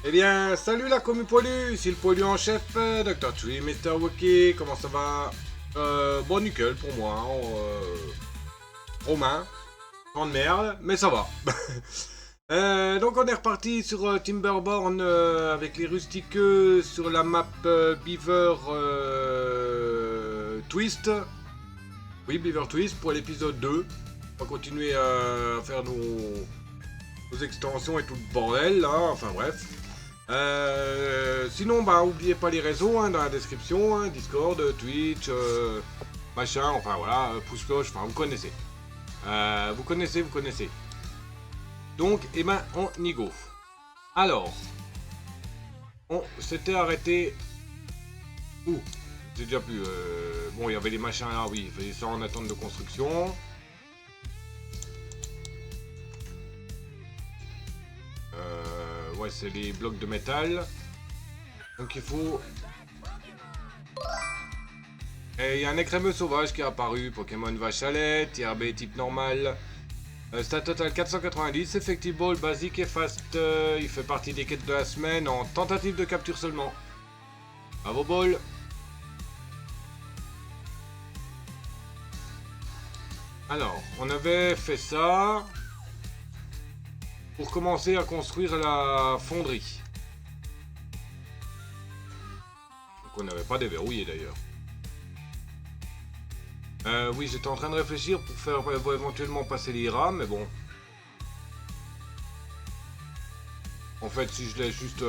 Eh bien, salut la commu poilue, ici le poilu en chef, Dr. Tree, Mr. Wookie, comment ça va? Bon, nickel pour moi, hein, Romain, grande merde, mais ça va. Donc on est reparti sur Timberborn avec les rustiqueux sur la map Beaver Twist. Oui, Beaver Twist pour l'épisode 2. On va continuer à faire nos extensions et tout le bordel là, enfin bref. Sinon, bah, oubliez pas les réseaux hein, dans la description, hein, Discord, Twitch, machin, enfin voilà, pouce cloche, enfin vous connaissez. Vous connaissez, vous connaissez. Donc, eh ben, on y go. Alors, on s'était arrêté. Ouh, j'ai déjà plus. Bon, il y avait les machins là, oui, il fallait ça en attente de construction. Ouais, c'est les blocs de métal. Donc il faut. Et il y a un écrémeux sauvage qui est apparu, Pokémon vache à lait, tier B type normal. Stat total 490, effective ball, basique et fast. Il fait partie des quêtes de la semaine en tentative de capture seulement. Bravo ball. Alors, on avait fait ça pour commencer à construire la fonderie. Donc on n'avait pas déverrouillé d'ailleurs. Oui, j'étais en train de réfléchir pour faire pour éventuellement passer les rames, mais bon. En fait, si je laisse juste...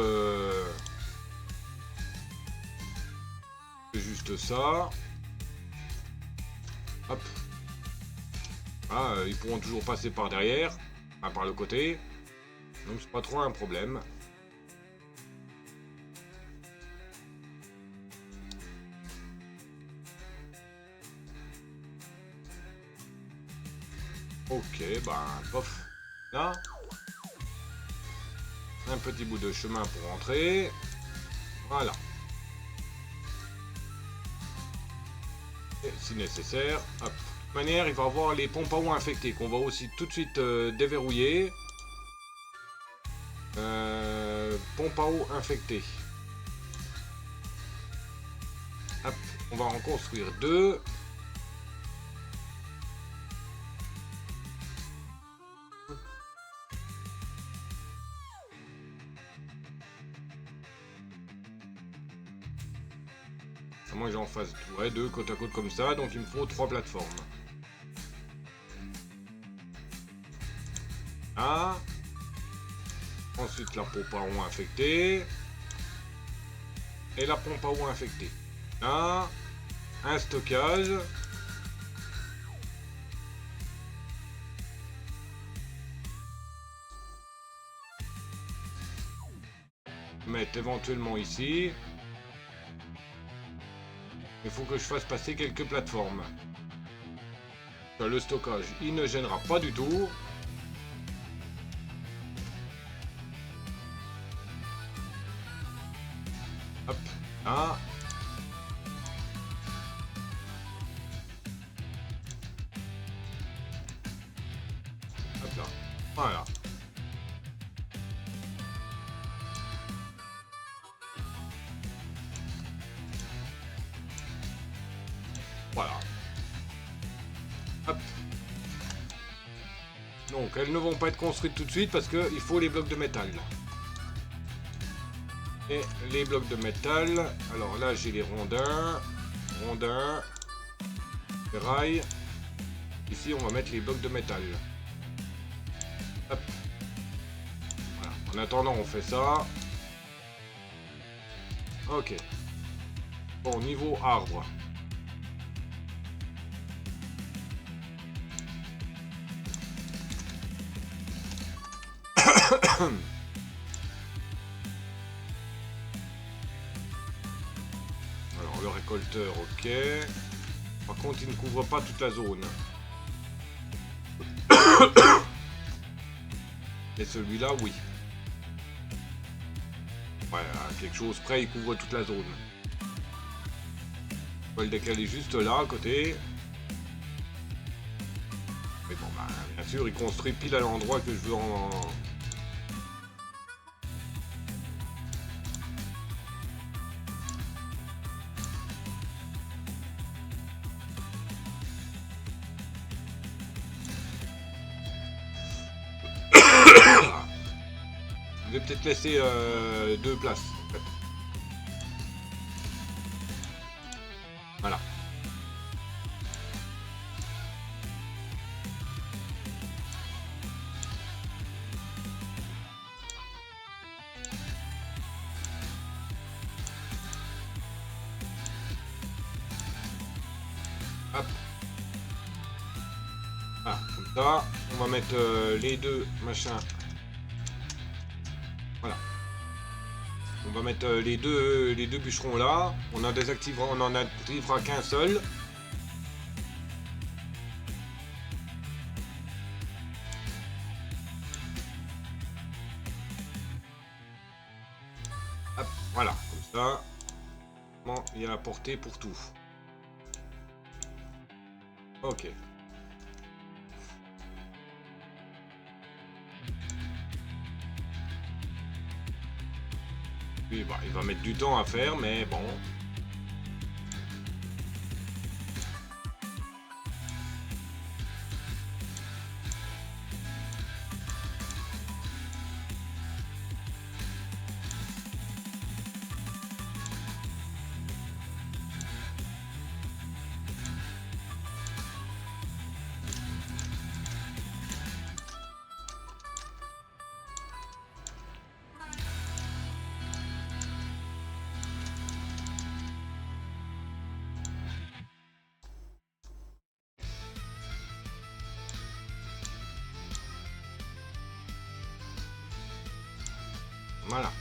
juste ça. Hop. Ah, ils pourront toujours passer par derrière. Enfin, par le côté. Donc c'est pas trop un problème. Ok, bah, pof. Là. Un petit bout de chemin pour rentrer. Voilà. Et si nécessaire, hop. De toute manière, il va y avoir les pompes à eau infectées qu'on va aussi tout de suite déverrouiller. Pompe à eau infectée. Hop, on va en construire deux. Moi j'en fasse ouais, deux côte à côte comme ça, donc il me faut 3 plateformes. Ah. Ensuite la pompe à eau infectée. Et la pompe à eau infectée. Là. Un stockage. Mettre éventuellement ici. Il faut que je fasse passer quelques plateformes. Le stockage, il ne gênera pas du tout. Hop, là. Hop là, voilà. Voilà. Hop. Donc elles ne vont pas être construites tout de suite parce qu'il faut les blocs de métal. Et les blocs de métal, alors là j'ai les rondins, ferraille. Ici on va mettre les blocs de métal. Hop. Voilà. En attendant on fait ça. Ok. Bon, niveau arbre. Alors le récolteur, ok. Par contre, il ne couvre pas toute la zone. Et celui-là, oui. Ouais, à quelque chose près, il couvre toute la zone. On va le décaler juste là, à côté. Mais bon, bah, bien sûr, il construit pile à l'endroit que je veux en... Je vais peut-être laisser 2 places, en fait. Voilà. Hop. Voilà, comme ça. On va mettre les deux machins. Voilà. On va mettre les deux bûcherons là. On en activera qu'un seul. Hop, voilà, comme ça. Bon, il y a la portée pour tout. Ok. Puis, bah, il va mettre du temps à faire, mais bon. Voilà.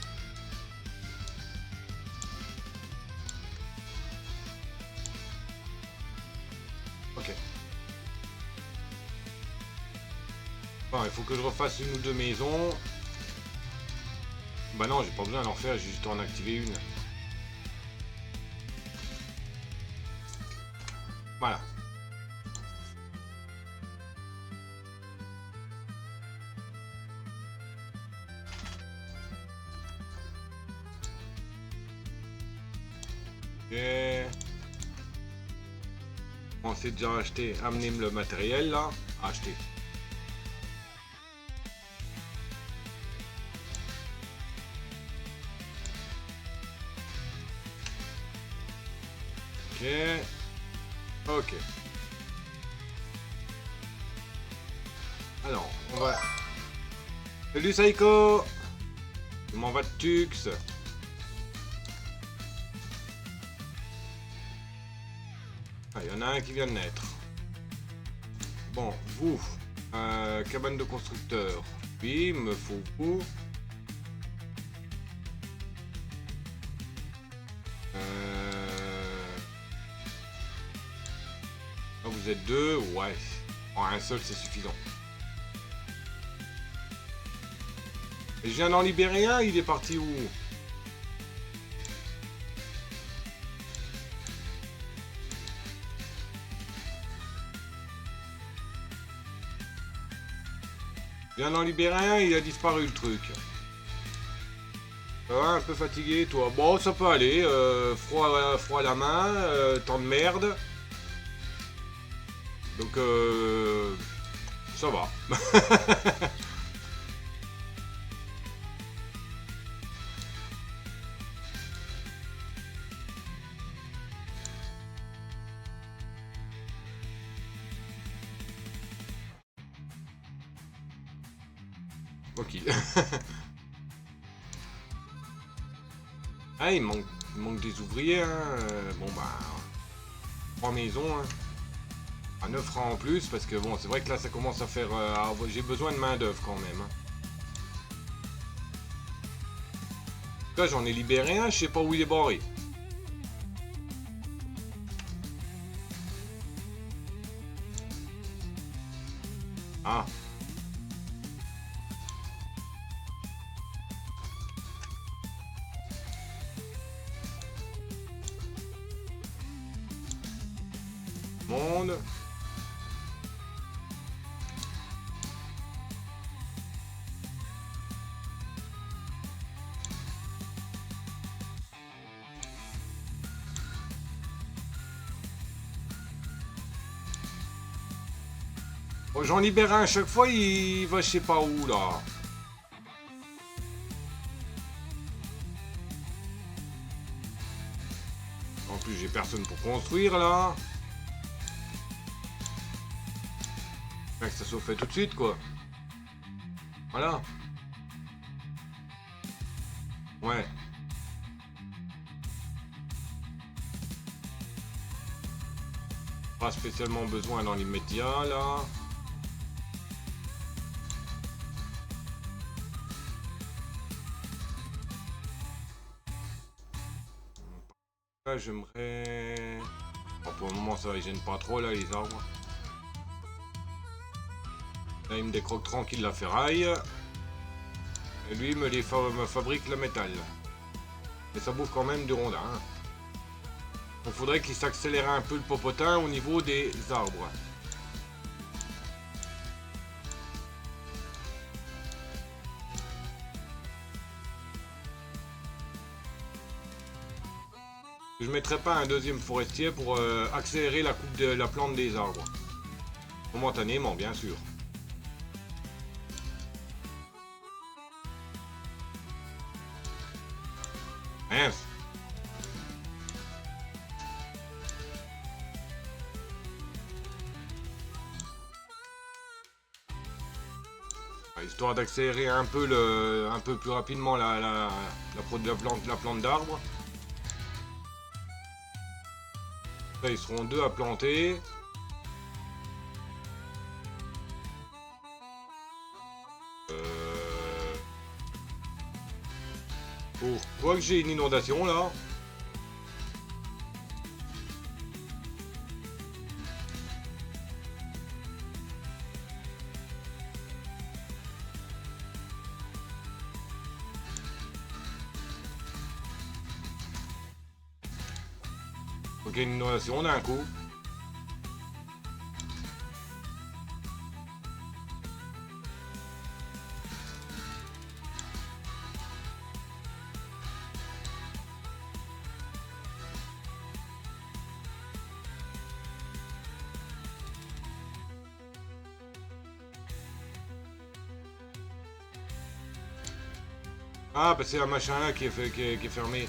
Ok. Bon, il faut que je refasse une ou deux maisons. Bah non, j'ai pas besoin d'en faire, j'ai juste en activer une. Voilà. Ok. On s'est déjà acheté, amener le matériel là. Acheter. Ok. Ok. Alors, on va... Salut Saiko! Comment va Tux? Ah, il y en a un qui vient de naître. Bon, vous, cabane de constructeur. Oui, il me faut vous. Ah, vous êtes deux, ouais. Oh, un seul, c'est suffisant. Et je viens d'en libérer un, il est parti où? Je viens d'en libérer un, il a disparu le truc. Ça va, un peu fatigué, toi? Bon, ça peut aller. Froid à la main, temps de merde. Donc, ça va. Ok. Ah, il manque des ouvriers, hein. Bon, bah... 3 maisons, hein. À 9 francs en plus, parce que bon, c'est vrai que là, ça commence à faire... j'ai besoin de main d'œuvre quand même. Hein. En tout cas, j'en ai libéré un, je sais pas où il est barré. Ah. Monde. Bon, j'en libère un à chaque fois, il va je sais pas où là. plus, j'ai personne pour construire là. Que ça soit fait tout de suite quoi. Voilà. Ouais. Pas spécialement besoin dans l'immédiat là. Là j'aimerais... Bon, pour le moment ça ne gêne pas trop là les arbres. Là il me décroque tranquille la ferraille. Et lui me fabrique le métal. Et ça bouffe quand même du rondin. Donc faudrait qu'il s'accélère un peu le popotin au niveau des arbres. Je ne mettrai pas un deuxième forestier pour accélérer la coupe de la plante des arbres. Momentanément, bien sûr. Mince. Histoire d'accélérer un peu plus rapidement la plante d'arbre. Là, ils seront 2 à planter. Pourquoi que j'ai une inondation là? Ok, une inondation d'un coup. Ah, bah c'est un machin là qui est fermé.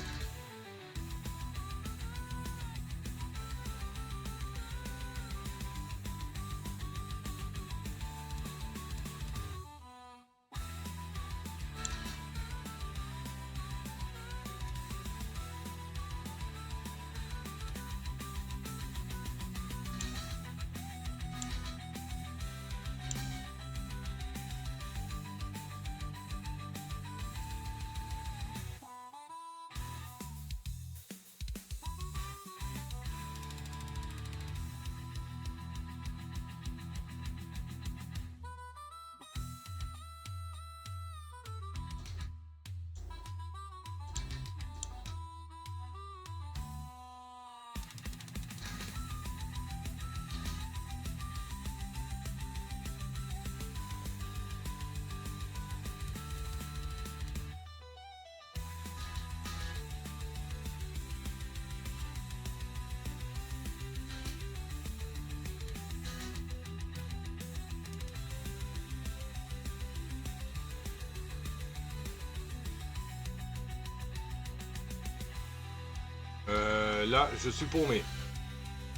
Là, je suis paumé.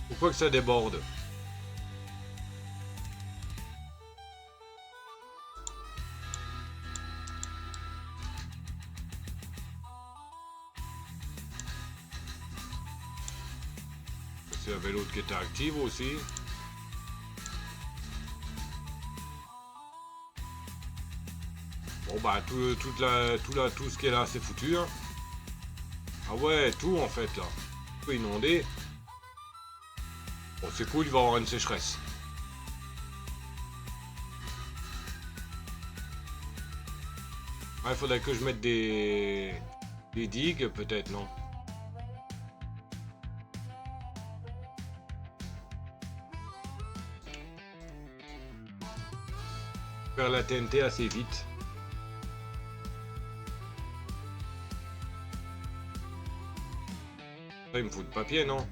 Pourquoi que ça déborde? Il y avait l'autre qui était active aussi. Bon bah tout ce qui est là c'est foutu hein. Ah ouais, tout en fait là. Tout inondé. Bon c'est cool, il va y avoir une sécheresse. Ah, il faudrait que je mette des digues peut-être, non? Faire la TNT assez vite. Ça, il me faut de papier, non?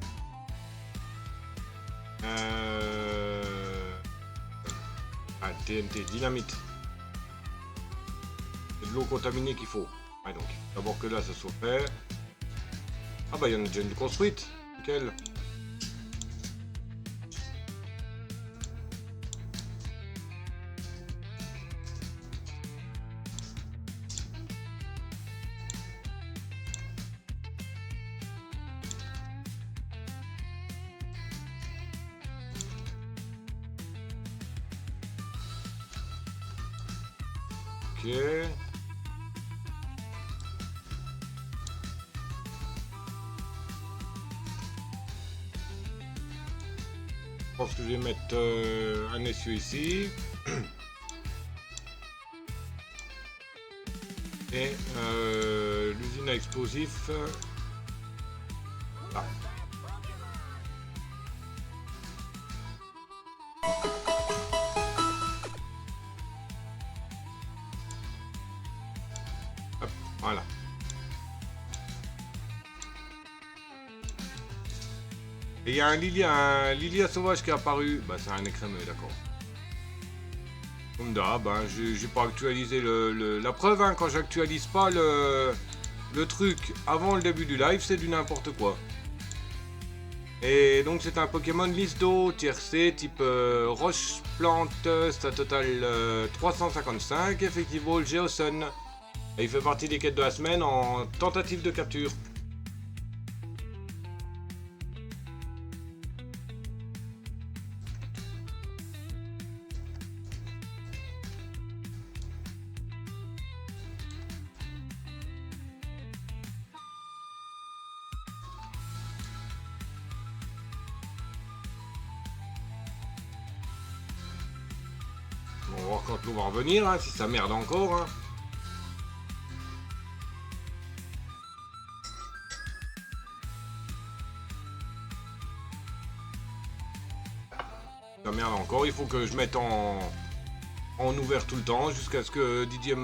Ah, TNT, dynamite. C'est de l'eau contaminée qu'il faut. Ah, donc, d'abord que là, ça soit fait. Ah bah, il y en a déjà une construite. nickel. Ok. Je pense que je vais mettre un essieu ici. Et l'usine à explosifs. Là. Hop, voilà. Et il y a un lilia sauvage qui est apparu. Bah c'est un écrémeux, d'accord. Comme d'hab, hein, j'ai pas actualisé la preuve, hein, quand j'actualise pas le truc avant le début du live, c'est du n'importe quoi. Et donc c'est un Pokémon liste d'eau, tier C, type roche plante, stat total 355, effective ball Geosun. Et il fait partie des quêtes de la semaine en tentative de capture. On va voir quand l'eau va revenir, hein, si ça merde encore. Hein. Ça merde encore, il faut que je mette en ouvert tout le temps jusqu'à ce que Didier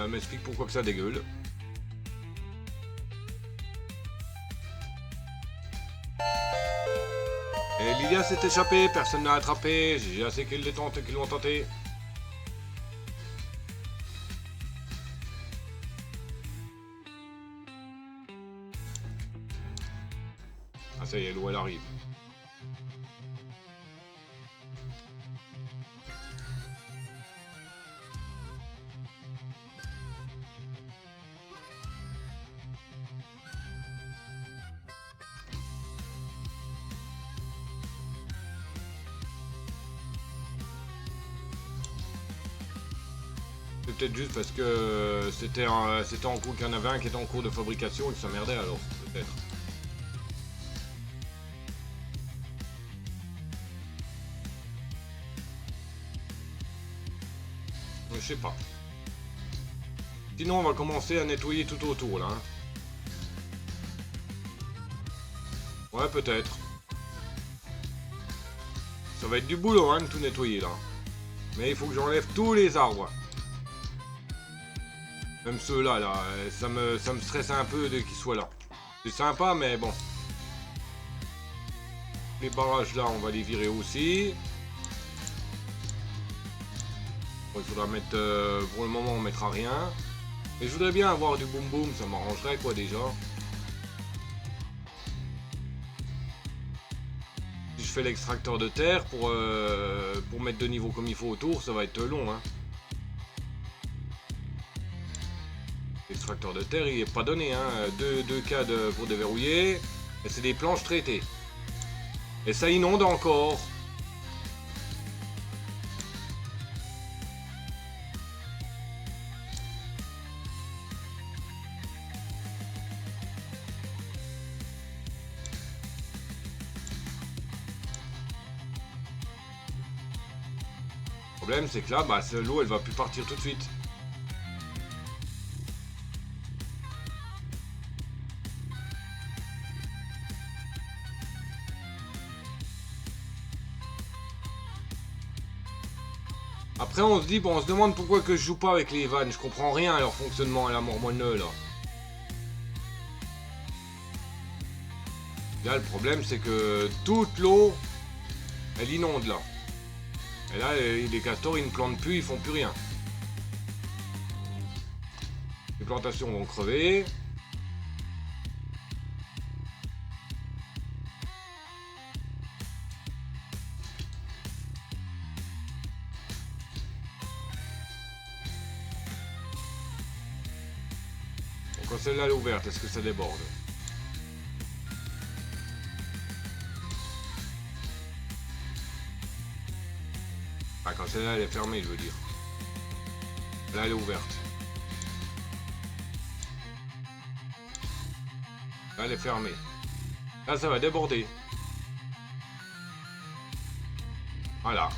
m'explique pourquoi que ça dégueule. Et Lilia s'est échappée, personne n'a attrapé, j'ai assez qu'ils l'ont tenté. Ah ça y est, l'eau elle arrive. C'est peut-être juste parce que c'était en cours, qu'il y en avait un qui était en cours de fabrication et que ça merdait alors, peut-être. Je sais pas. Sinon on va commencer à nettoyer tout autour là. Hein. Ouais peut-être. Ça va être du boulot hein, de tout nettoyer là. Mais il faut que j'enlève tous les arbres. Même ceux-là, là, ça me stresse un peu qu'ils soient là. C'est sympa, mais bon. Les barrages là, on va les virer aussi. Bon, il faudra mettre... pour le moment, on mettra rien. Mais je voudrais bien avoir du boom boom, ça m'arrangerait quoi déjà. Si je fais l'extracteur de terre pour mettre de niveau comme il faut autour, ça va être long, hein. L'extracteur de terre, il est pas donné, hein. 2 cas pour déverrouiller. Et c'est des planches traitées. Et ça inonde encore. Le problème, c'est que là, bah, l'eau, elle va plus partir tout de suite. Après on se dit, bon on se demande pourquoi que je joue pas avec les vannes, je comprends rien à leur fonctionnement à la mormoneux là. Là le problème c'est que toute l'eau, elle inonde là. Et là les castors ils ne plantent plus, ils font plus rien. Les plantations vont crever. quand celle-là est ouverte, est-ce que ça déborde? Ah, quand celle-là elle est fermée, je veux dire. Là, elle est ouverte. Là, elle est fermée. Là, ça va déborder. Voilà.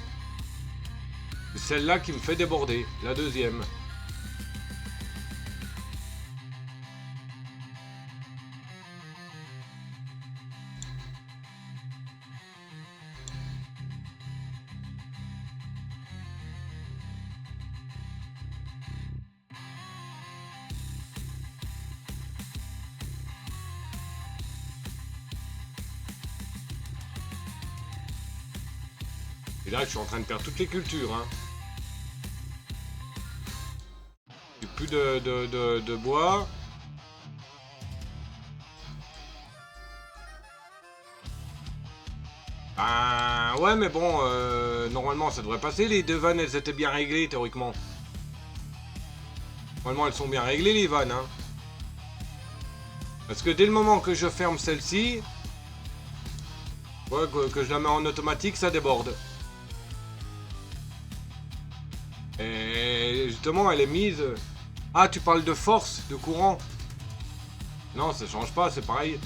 C'est celle-là qui me fait déborder. La deuxième. Et là, je suis en train de perdre toutes les cultures. Hein. J'ai plus de bois. Ben, ouais, mais bon, normalement, ça devrait passer. Les deux vannes, elles étaient bien réglées, théoriquement. Normalement, elles sont bien réglées, les vannes. Hein. Parce que dès le moment que je ferme celle-ci, ouais, que je la mets en automatique, ça déborde. Et justement, elle est mise... Ah, tu parles de force, de courant? Non, ça change pas, c'est pareil.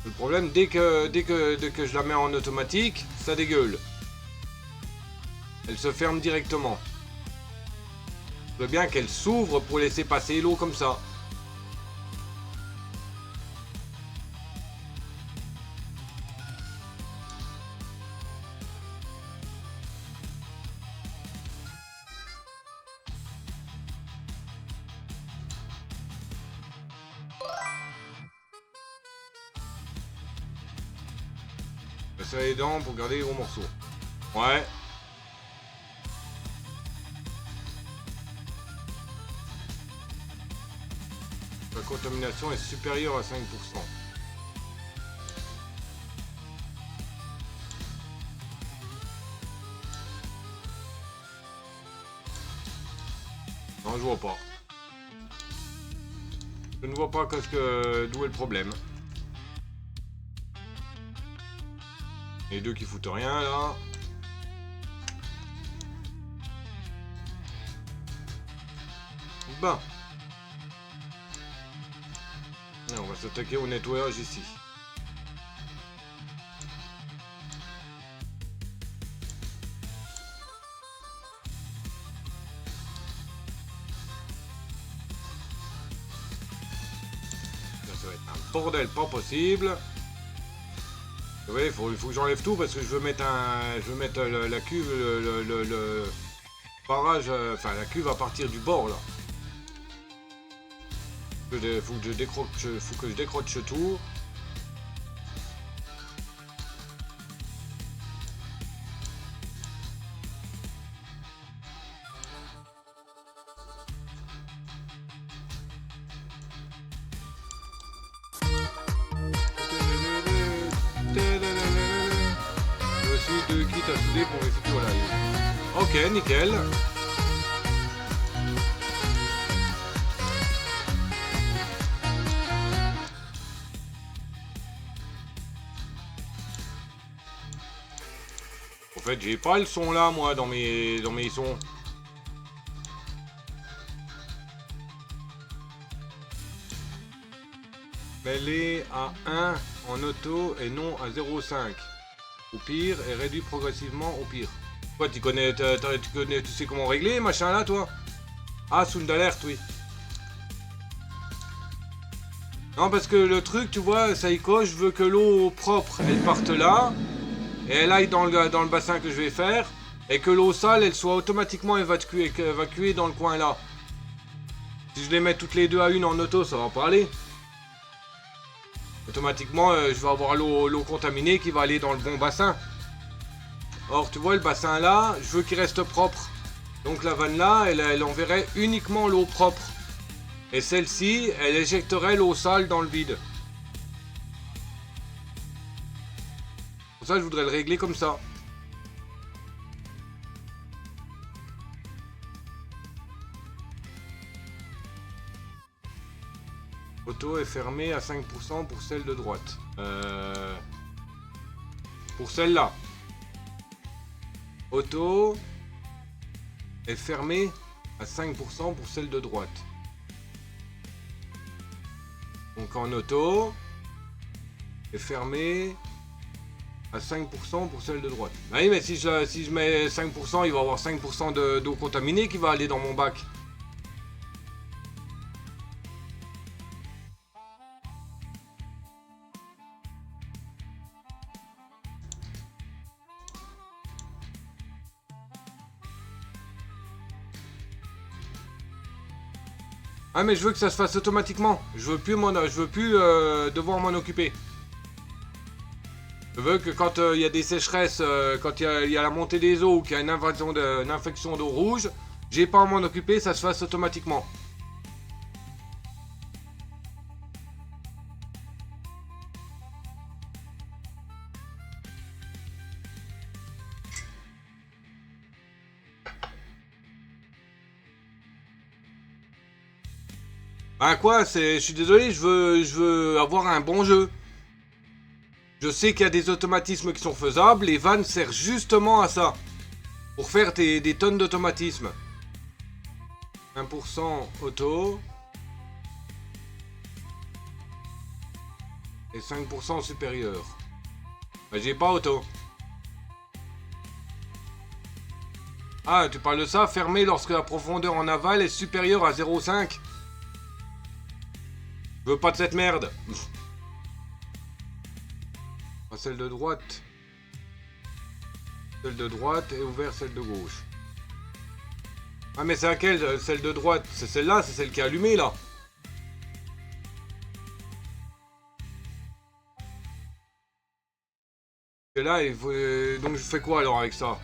Le problème, dès que je la mets en automatique, ça dégueule. Elle se ferme directement. Je veux bien qu'elle s'ouvre pour laisser passer l'eau comme ça. Ça les dents pour garder les gros morceaux. Ouais. La contamination est supérieure à 5%. Non, je vois pas. Je ne vois pas d'où est le problème. Les deux qui foutent rien là. Ben. Et on va s'attaquer au nettoyage ici. Là, ça va être un bordel pas possible. Oui, il faut que j'enlève tout parce que je veux mettre la cuve, le barrage, enfin la cuve à partir du bord là. Faut que je décroche tout. De kit à souder pour les futurs live. Ok, nickel. En fait, j'ai pas le son là, moi, dans mes sons. Mets-les à 1 en auto et non à 0,5. Au pire, et réduit progressivement au pire. Toi, tu sais comment régler, machin là, toi? Ah, sound alerte, oui. Non, parce que le truc, tu vois, Saïko, je veux que l'eau propre, elle parte là, et elle aille dans le bassin que je vais faire, et que l'eau sale, elle soit automatiquement évacuée dans le coin là. Si je les mets toutes les deux à une en auto, ça va pas aller. Automatiquement, je vais avoir l'eau contaminée qui va aller dans le bon bassin. Or, tu vois, le bassin là, je veux qu'il reste propre. Donc la vanne là, elle enverrait uniquement l'eau propre. Et celle-ci, elle éjecterait l'eau sale dans le vide. Pour ça, je voudrais le régler comme ça. Auto est fermé à 5% pour celle de droite. Pour celle-là. Auto est fermé à 5% pour celle de droite. Donc en auto est fermé à 5% pour celle de droite. Bah oui, mais si je mets 5%, il va y avoir 5% d'eau contaminée qui va aller dans mon bac. Ah mais je veux que ça se fasse automatiquement. Je veux plus devoir m'en occuper. Je veux que quand il y a des sécheresses, quand il y a la montée des eaux ou qu'il y a une infection d'eau rouge, j'ai pas à m'en occuper, ça se fasse automatiquement. Bah quoi, je suis désolé, je veux avoir un bon jeu. Je sais qu'il y a des automatismes qui sont faisables, et Van sert justement à ça. Pour faire des tonnes d'automatismes. 1% auto. Et 5% supérieur. Bah j'ai pas auto. Ah, tu parles de ça, fermé lorsque la profondeur en aval est supérieure à 0,5. Je veux pas de cette merde. Celle de droite. Celle de droite et ouvert celle de gauche. Ah mais c'est laquelle celle de droite? C'est celle-là, c'est celle qui est allumée là. Et là, il faut... donc je fais quoi alors avec ça?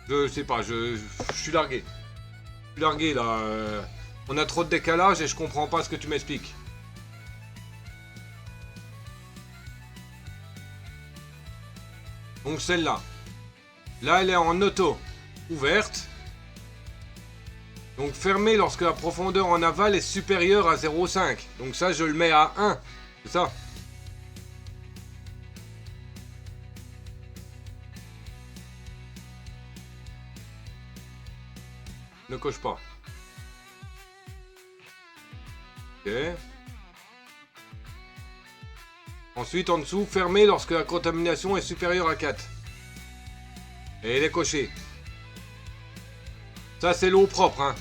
Je sais pas, je suis largué. Je suis largué là. On a trop de décalage et je comprends pas ce que tu m'expliques. Donc celle-là. Là, elle est en auto. Ouverte. Donc fermée lorsque la profondeur en aval est supérieure à 0,5. Donc ça, je le mets à 1. C'est ça. Ne coche pas. Ok. Ensuite, en dessous, fermé lorsque la contamination est supérieure à 4. Et elle est cochée. Ça, c'est l'eau propre, hein.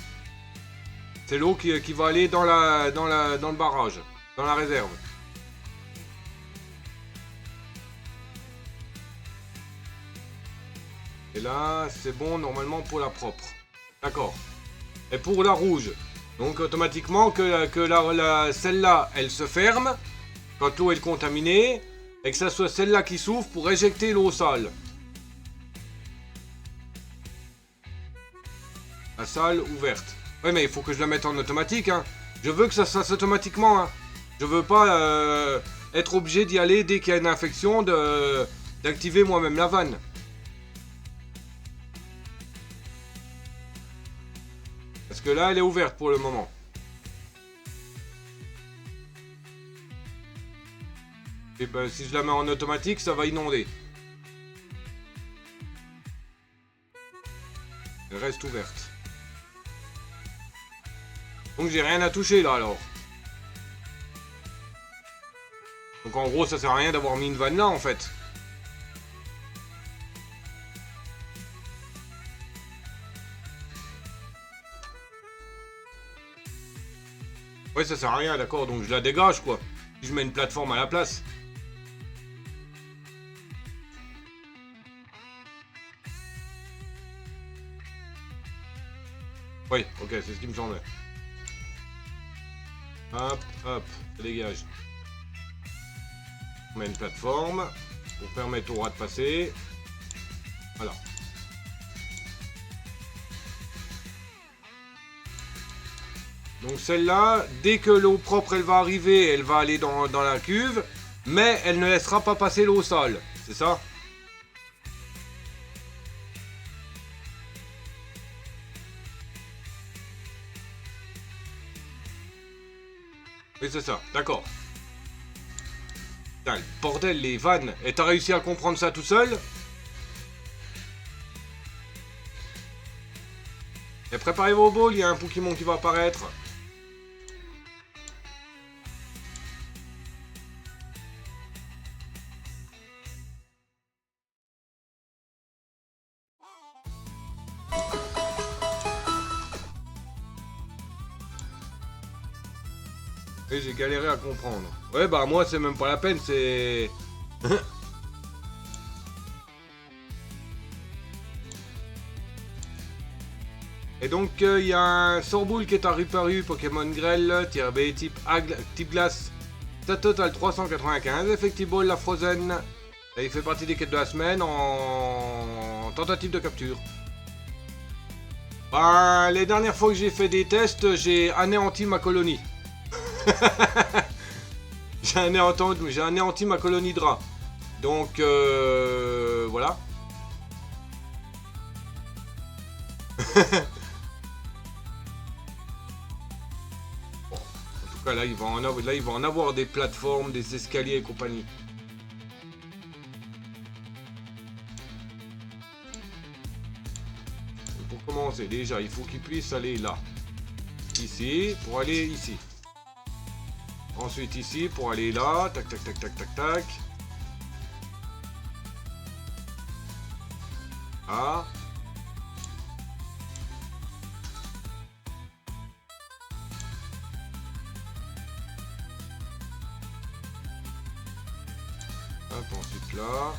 C'est l'eau qui va aller dans le barrage, dans la réserve. Et là, c'est bon normalement pour la propre. D'accord. Et pour la rouge, donc automatiquement que celle-là, elle se ferme quand l'eau est contaminée, et que ça soit celle-là qui s'ouvre pour éjecter l'eau sale. La salle ouverte. Ouais, mais il faut que je la mette en automatique, hein. Je veux que ça se fasse automatiquement, hein. Je veux pas être obligé d'y aller dès qu'il y a une infection, d'activer moi-même la vanne. Parce que là, elle est ouverte pour le moment. Et ben, si je la mets en automatique, ça va inonder. Elle reste ouverte. Donc j'ai rien à toucher là alors. Donc en gros, ça sert à rien d'avoir mis une vanne là en fait. Ouais, ça sert à rien, d'accord, donc je la dégage quoi. Si je mets une plateforme à la place. Oui, ok, c'est ce qui me semblait. Hop, hop, ça dégage. On met une plateforme pour permettre au rat de passer. Voilà. Donc celle-là, dès que l'eau propre elle va arriver, elle va aller dans la cuve, mais elle ne laissera pas passer l'eau sale, c'est ça? Oui, c'est ça, d'accord. Putain, le bordel, les vannes. Et t'as réussi à comprendre ça tout seul? Et préparez-vous au ball, il y a un Pokémon qui va apparaître. Et j'ai galéré à comprendre. Ouais, bah moi, c'est même pas la peine, c'est... Et donc, il y a un Sorboule qui est apparu, Pokémon Grêle, tier B, type glace. Ça total 395. Effective Ball, la Frozen. Et il fait partie des quêtes de la semaine en tentative de capture. Ben, les dernières fois que j'ai fait des tests, j'ai anéanti ma colonie. J'ai anéanti ma colonie de rats. Donc, voilà. Bon, en tout cas, là, il va en avoir des plateformes, des escaliers et compagnie. Et pour commencer, déjà, il faut qu'il puisse aller là. Ici, pour aller ici. Ensuite ici, pour aller là. Tac, tac, tac, tac, tac, tac. Ah. Hop, ensuite là.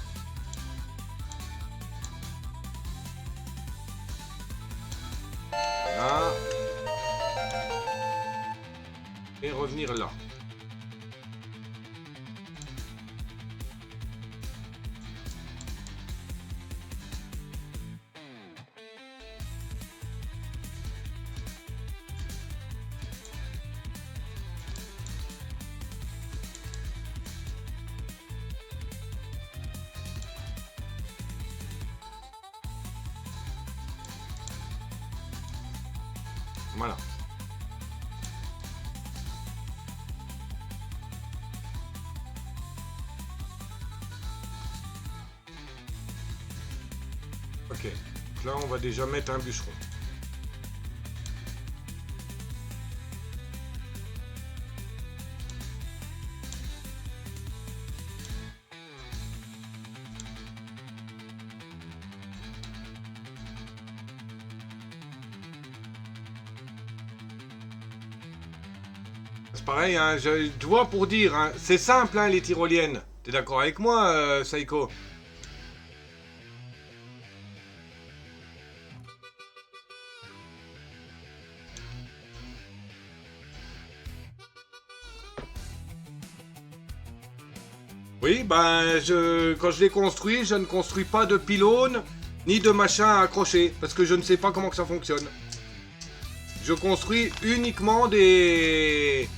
Là. Et revenir là. Voilà. Ok. Donc là, on va déjà mettre un bûcheron. C'est pareil, hein, je dois pour dire, hein, c'est simple, hein, les tyroliennes. T'es d'accord avec moi, Saiko? Oui, ben, quand je les construis, je ne construis pas de pylônes ni de machins à accrocher, parce que je ne sais pas comment que ça fonctionne. Je construis uniquement des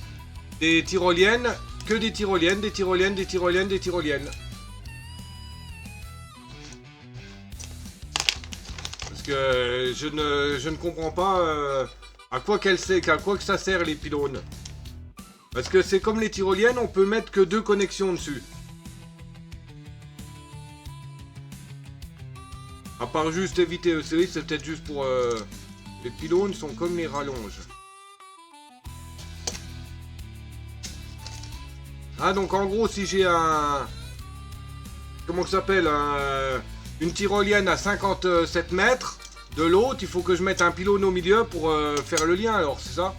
tyroliennes, que des tyroliennes, des tyroliennes, des tyroliennes, des tyroliennes. Parce que je ne comprends pas à quoi que ça sert les pylônes. Parce que c'est comme les tyroliennes, on peut mettre que 2 connexions dessus. À part juste éviter ECI, c'est peut-être juste pour... Les pylônes sont comme les rallonges. Ah, donc en gros, si j'ai un... Comment ça s'appelle une tyrolienne à 57 mètres de l'autre, il faut que je mette un pylône au milieu pour faire le lien, alors, c'est ça?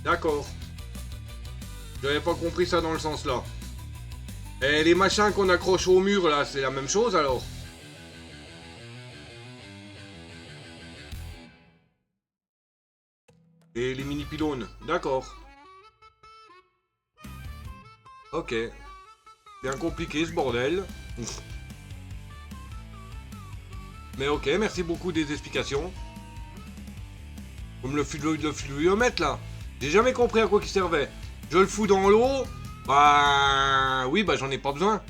D'accord. J'avais pas compris ça dans le sens là. Et les machins qu'on accroche au mur là, c'est la même chose alors? Et les mini pylônes, d'accord. Ok. Bien compliqué ce bordel. Mais ok, merci beaucoup des explications. Comme le fluidomètre là. J'ai jamais compris à quoi il servait. Je le fous dans l'eau. Bah oui, bah j'en ai pas besoin.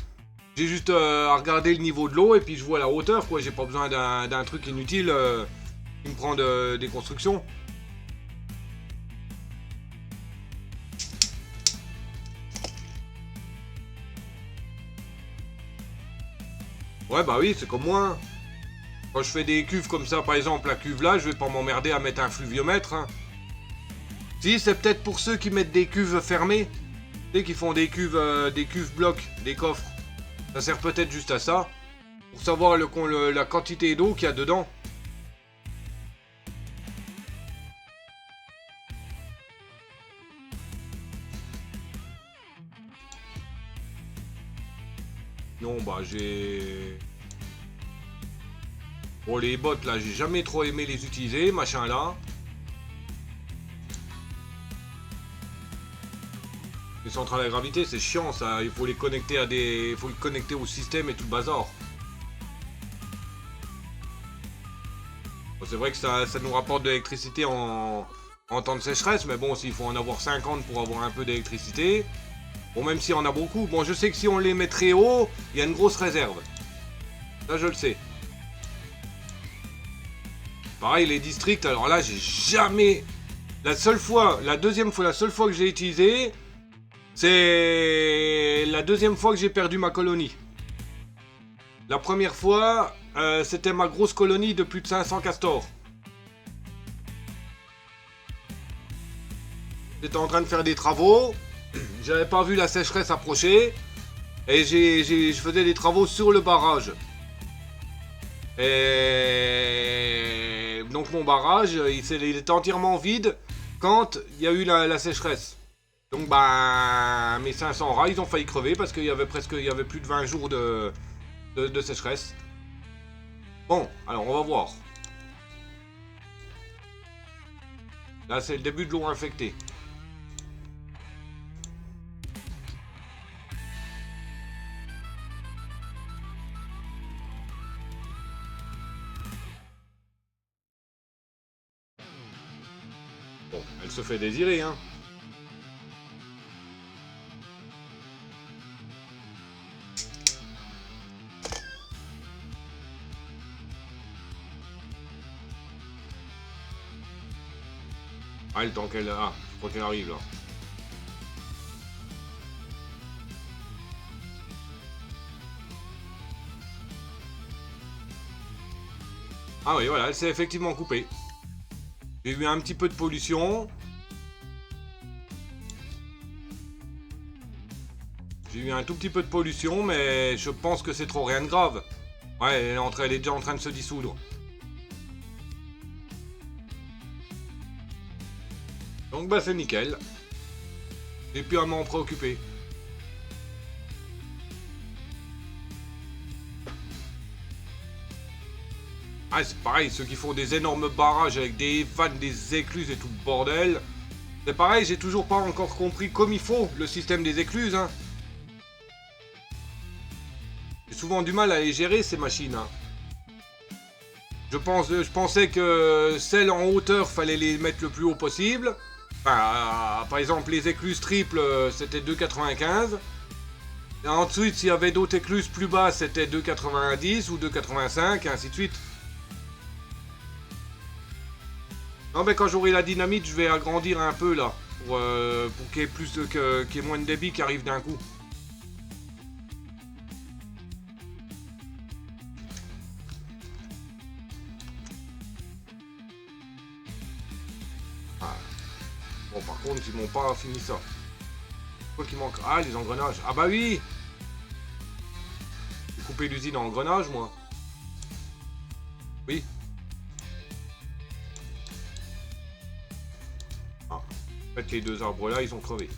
J'ai juste à regarder le niveau de l'eau et puis je vois la hauteur, quoi. J'ai pas besoin d'un truc inutile qui me prend des constructions. Ouais, bah oui, c'est comme moi. Quand je fais des cuves comme ça, par exemple, la cuve là, je vais pas m'emmerder à mettre un fluviomètre. Hein. Si, c'est peut-être pour ceux qui mettent des cuves fermées. Tu sais, qui font des cuves blocs, des coffres. Ça sert peut-être juste à ça. Pour savoir la quantité d'eau qu'il y a dedans. Non, bah j'ai... Bon, les bottes là, j'ai jamais trop aimé les utiliser, machin là. Les centrales à gravité, c'est chiant ça. Il faut les connecter à des... Il faut le connecter au système et tout le bazar. Bon, c'est vrai que ça nous rapporte de l'électricité en temps de sécheresse, mais bon, s'il faut en avoir 50 pour avoir un peu d'électricité... Bon, même s'il y en a beaucoup, bon, je sais que si on les met très haut, il y a une grosse réserve. Ça, je le sais. Pareil, les districts, alors là, j'ai jamais... La seule fois que j'ai utilisé, c'est la deuxième fois que j'ai perdu ma colonie. La première fois, c'était ma grosse colonie de plus de 500 castors. J'étais en train de faire des travaux. J'avais pas vu la sécheresse approcher. Et je faisais des travaux sur le barrage. Et donc mon barrage, il était entièrement vide quand il y a eu la sécheresse. Donc bah mes 500 rats, ils ont failli crever parce qu'il y avait plus de 20 jours de sécheresse. Bon, alors on va voir. Là c'est le début de l'eau infectée. Bon, elle se fait désirer, hein. Ah, le temps qu'elle... Ah, je crois qu'elle arrive, là. Ah oui, voilà, elle s'est effectivement coupée. J'ai eu un petit peu de pollution. J'ai eu un tout petit peu de pollution, mais je pense que c'est trop rien de grave. Ouais, elle est déjà en train de se dissoudre. Donc bah c'est nickel. J'ai plus à m'en préoccuper. Ah, c'est pareil, ceux qui font des énormes barrages avec des vannes, des écluses et tout le bordel. C'est pareil, j'ai toujours pas encore compris comme il faut le système des écluses. Hein. J'ai souvent du mal à les gérer ces machines. Hein. Je pensais que celles en hauteur, fallait les mettre le plus haut possible. Enfin, par exemple, les écluses triples, c'était 2,95. Et ensuite, s'il y avait d'autres écluses plus bas, c'était 2,90 ou 2,85, et ainsi de suite. Non, mais quand j'aurai la dynamite, je vais agrandir un peu là. Pour qu'il y ait qu'il y ait moins de débit qui arrive d'un coup. Ah. Bon, par contre, ils m'ont pas fini ça. Quoi qu'il manque? Ah, les engrenages. Ah bah oui! J'ai coupé l'usine en engrenages, moi. Oui. Ah. En fait, les deux arbres là, ils ont crevé.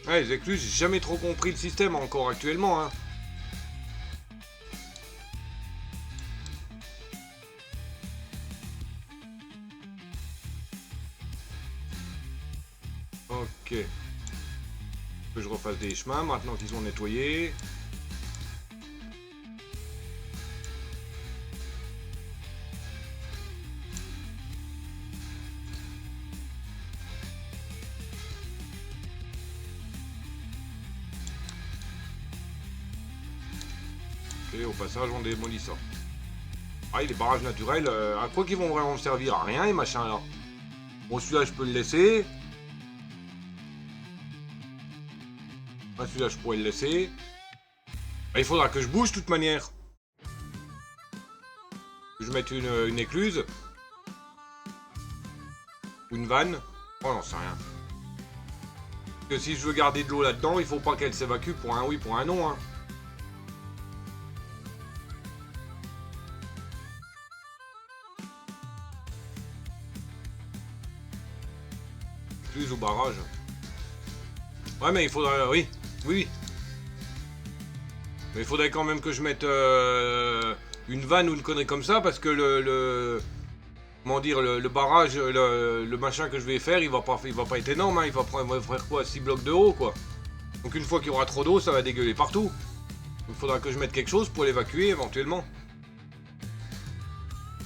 Ouais, les écluses, j'ai jamais trop compris le système encore actuellement, hein. Ok. Que je refasse des chemins maintenant qu'ils ont nettoyé. Et au passage, on démolit ça. Ah, les barrages naturels, à quoi qu'ils vont vraiment me servir? À rien, les machins là. Bon, celui-là, je peux le laisser. Ah, celui-là, je pourrais le laisser. Bah, il faudra que je bouge de toute manière. Que je mette une écluse. Ou une vanne. Oh, non, c'est rien. Parce que si je veux garder de l'eau là-dedans, il faut pas qu'elle s'évacue pour un oui, pour un non. Hein. Écluse ou barrage. Ouais, mais il faudrait... Oui, oui, oui. Mais il faudrait quand même que je mette une vanne ou une connerie comme ça, parce que comment dire, le barrage, le machin que je vais faire, il va pas être énorme, hein, il va faire quoi, 6 blocs de haut, quoi. Donc une fois qu'il y aura trop d'eau, ça va dégueuler partout. Il faudra que je mette quelque chose pour l'évacuer, éventuellement.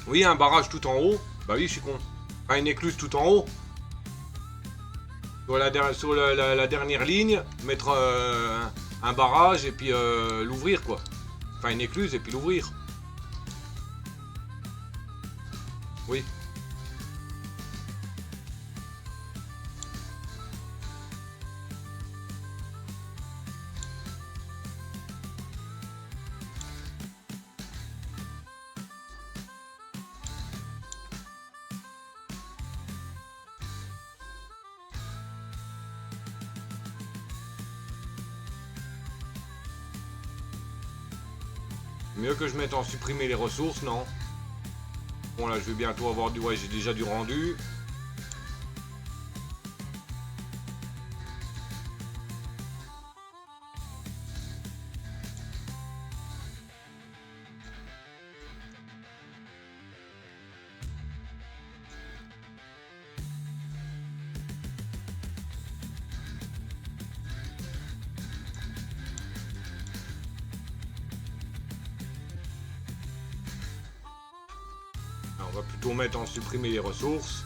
Oui, un barrage tout en haut. Bah oui, je suis con. Enfin, une écluse tout en haut. Sur la dernière ligne, mettre un barrage et puis l'ouvrir, quoi. Enfin, une écluse et puis l'ouvrir. Oui. Mieux que je mette en supprimer les ressources, non. Bon, là, je vais bientôt avoir du... Ouais, j'ai déjà du rendu. Alors, on va plutôt mettre en supprimer les ressources.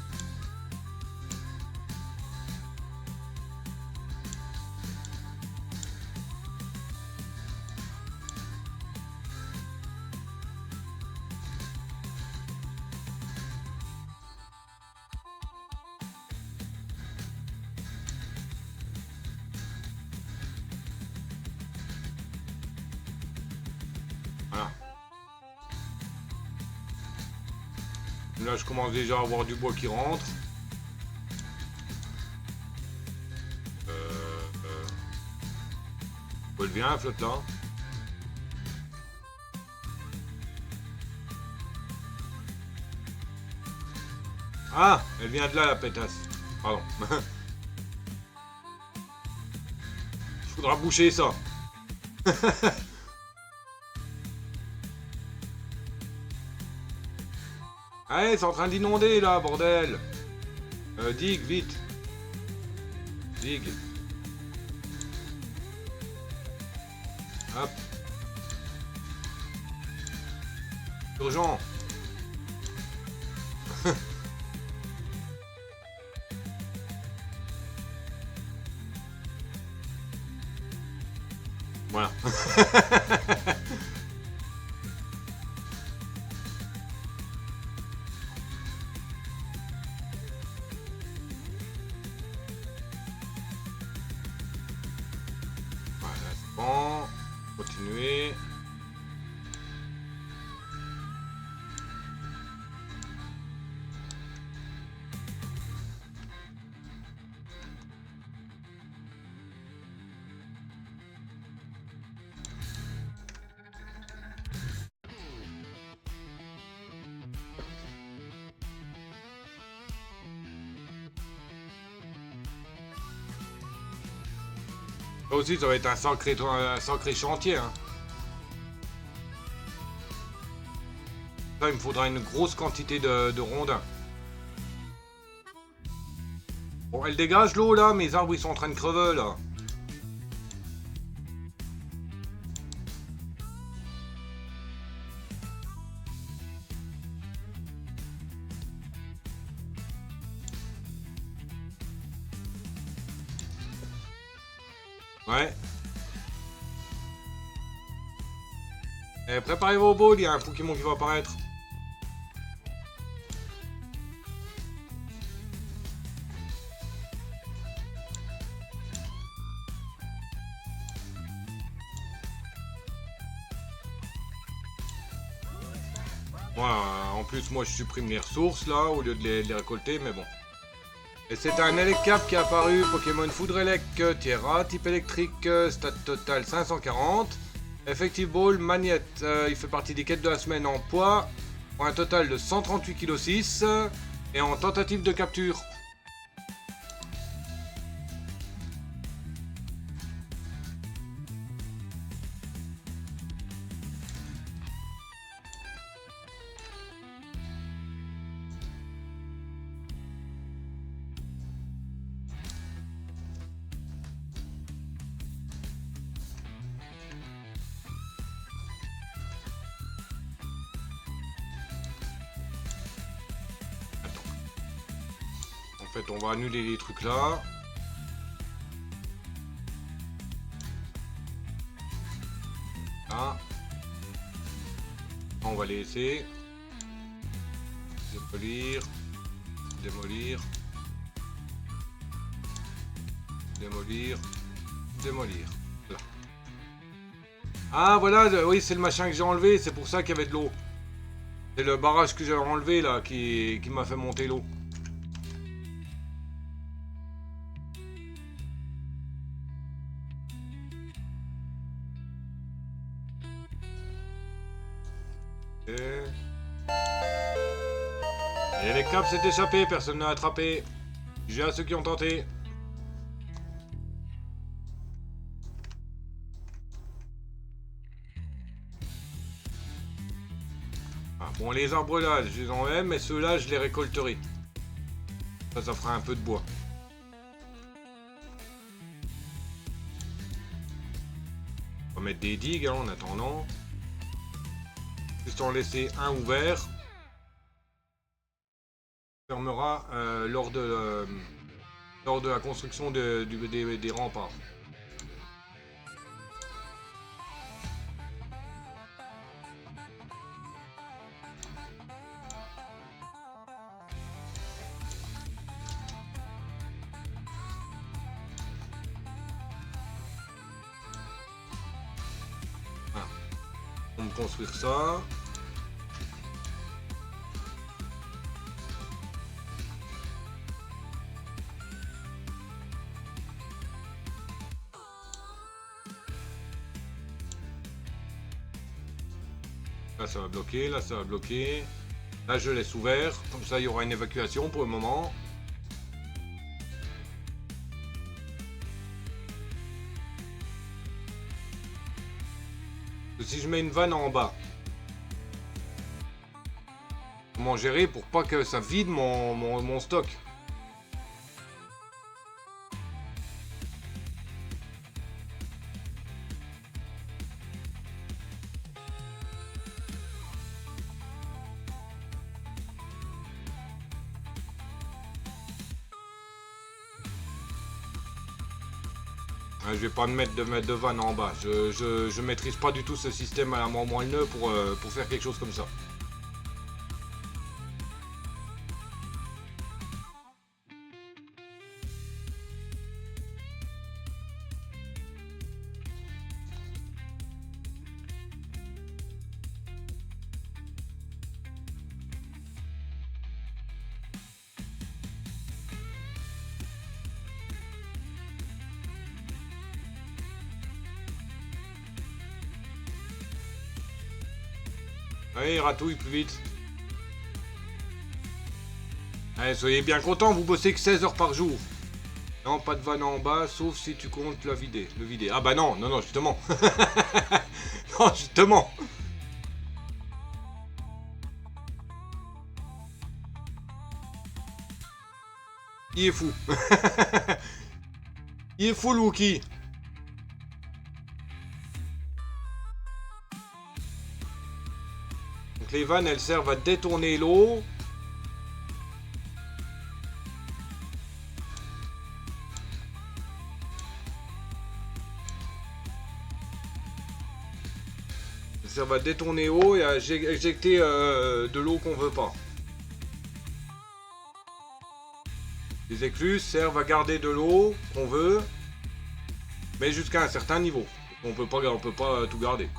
Voilà. Là, je commence déjà à avoir du bois qui rentre. Elle vient, elle flotte là. Ah, elle vient de là, la pétasse. Pardon. Il faudra boucher ça. Allez, c'est en train d'inonder là, bordel. Digue, vite. Digue. Hop. Urgent. Voilà. Voilà, c'est bon. Continuer. Ça aussi, ça va être un sacré chantier. Hein. Ça, il me faudra une grosse quantité de rondins. Bon, elle dégage l'eau là, mes arbres ils sont en train de crever là. Ouais. Préparez vos balls, il y a un Pokémon qui va apparaître. En plus, moi je supprime les ressources là, au lieu de les récolter, mais bon. Et c'est un Elecap qui est apparu, Pokémon Foudrelec, Tierra, type électrique, stat total 540. Effective Ball, Magnette, il fait partie des quêtes de la semaine en poids, pour un total de 138,6 kg, et en tentative de capture. En fait, on va annuler les trucs là. Là. On va les laisser. Démolir. Démolir. Démolir. Démolir. Là. Ah voilà, oui c'est le machin que j'ai enlevé, c'est pour ça qu'il y avait de l'eau. C'est le barrage que j'ai enlevé là qui m'a fait monter l'eau. Et les caps s'est échappé, personne n'a attrapé. J'ai à ceux qui ont tenté. Ah, bon, les arbres là, je les enlève, mais ceux-là, je les récolterai. Ça fera un peu de bois. On va mettre des digues hein, en attendant. Juste en laisser un ouvert. Fermera lors de la construction des remparts. Voilà. On va construire ça. Là ça va bloquer, là ça va bloquer. Là je laisse ouvert, comme ça il y aura une évacuation pour le moment. Si je mets une vanne en bas, comment gérer pour pas que ça vide mon stock? Je vais pas me mettre de vanne en bas. Je maîtrise pas du tout ce système à la mort moelleux pour faire quelque chose comme ça. Allez, ratouille plus vite. Allez, soyez bien contents, vous bossez que 16 heures par jour. Non, pas de vanne en bas, sauf si tu comptes le vider. Ah bah non, non, non, justement. Non, justement. Il est fou. Il est fou, le Wookie. Donc les vannes, elles servent à détourner l'eau. Ça va détourner eau et à éjecter de l'eau qu'on veut pas. Les écluses servent à garder de l'eau qu'on veut, mais jusqu'à un certain niveau. On peut pas tout garder.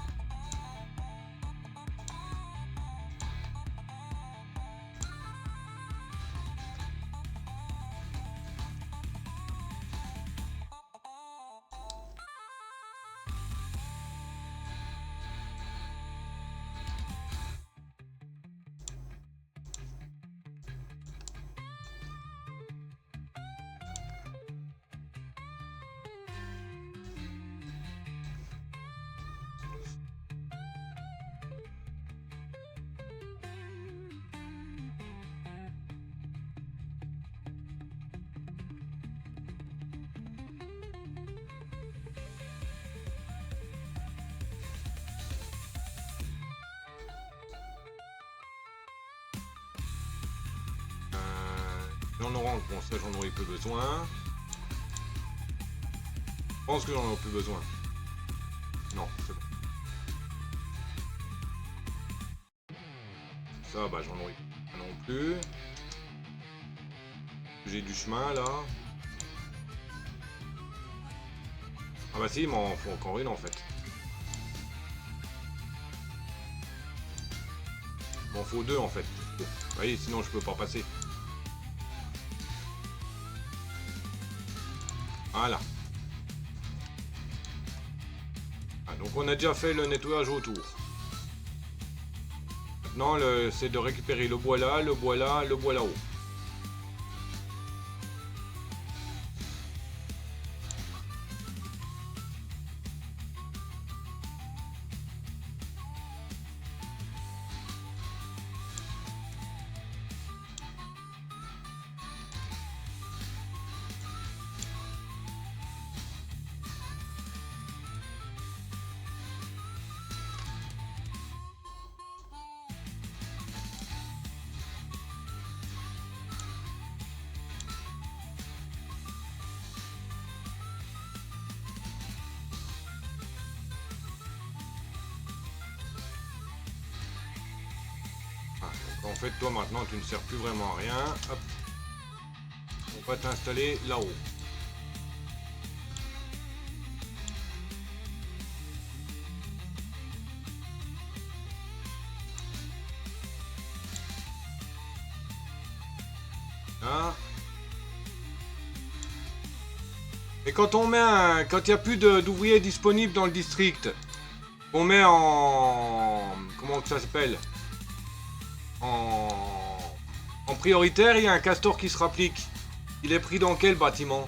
J'en aurai, bon ça j'en aurai plus besoin. Je pense que j'en aurai plus besoin. Non, c'est bon. Ça bah j'en aurai pas non plus. J'ai du chemin là. Ah bah si, il m'en faut encore une en fait. Il m'en faut deux en fait. Bon, vous voyez, sinon je peux pas passer. Voilà. Ah, donc on a déjà fait le nettoyage autour. Maintenant c'est de récupérer le bois là, le bois là, le bois là-haut. En fait, toi maintenant, tu ne sers plus vraiment à rien. Hop. On va t'installer là-haut. Là. Et quand on met quand il n'y a plus d'ouvriers disponibles dans le district, on met en... Comment ça s'appelle? En prioritaire, il y a un castor qui se rapplique. Il est pris dans quel bâtiment?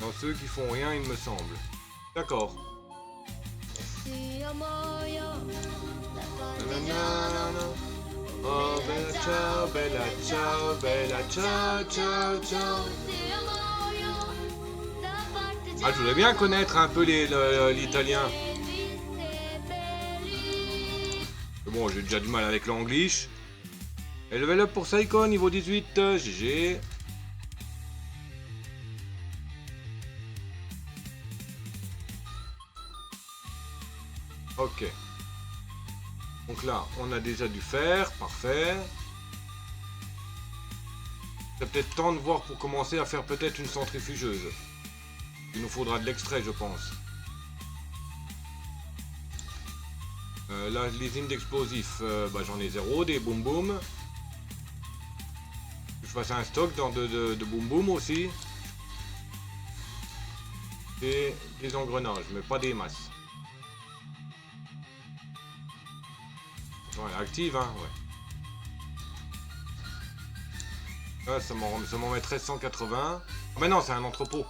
Dans ceux qui font rien, il me semble. D'accord. Oh bella ciao, bella ciao, ciao, ciao. Ah, je voudrais bien connaître un peu l'italien. Mais bon, j'ai déjà du mal avec l'anglish. Et level up pour Saiko, niveau 18, GG. Ok. Donc là, on a déjà du fer, parfait. C'est peut-être temps de voir pour commencer à faire peut-être une centrifugeuse. Il nous faudra de l'extrait, je pense. Là, l'usine d'explosifs, bah, j'en ai zéro, des boum boum. Je fasse un stock de boum boum aussi. Et des engrenages, mais pas des masses. Ouais, active, hein, ouais. Là, ça m'en mettrait 180. Ah, mais non, c'est un entrepôt.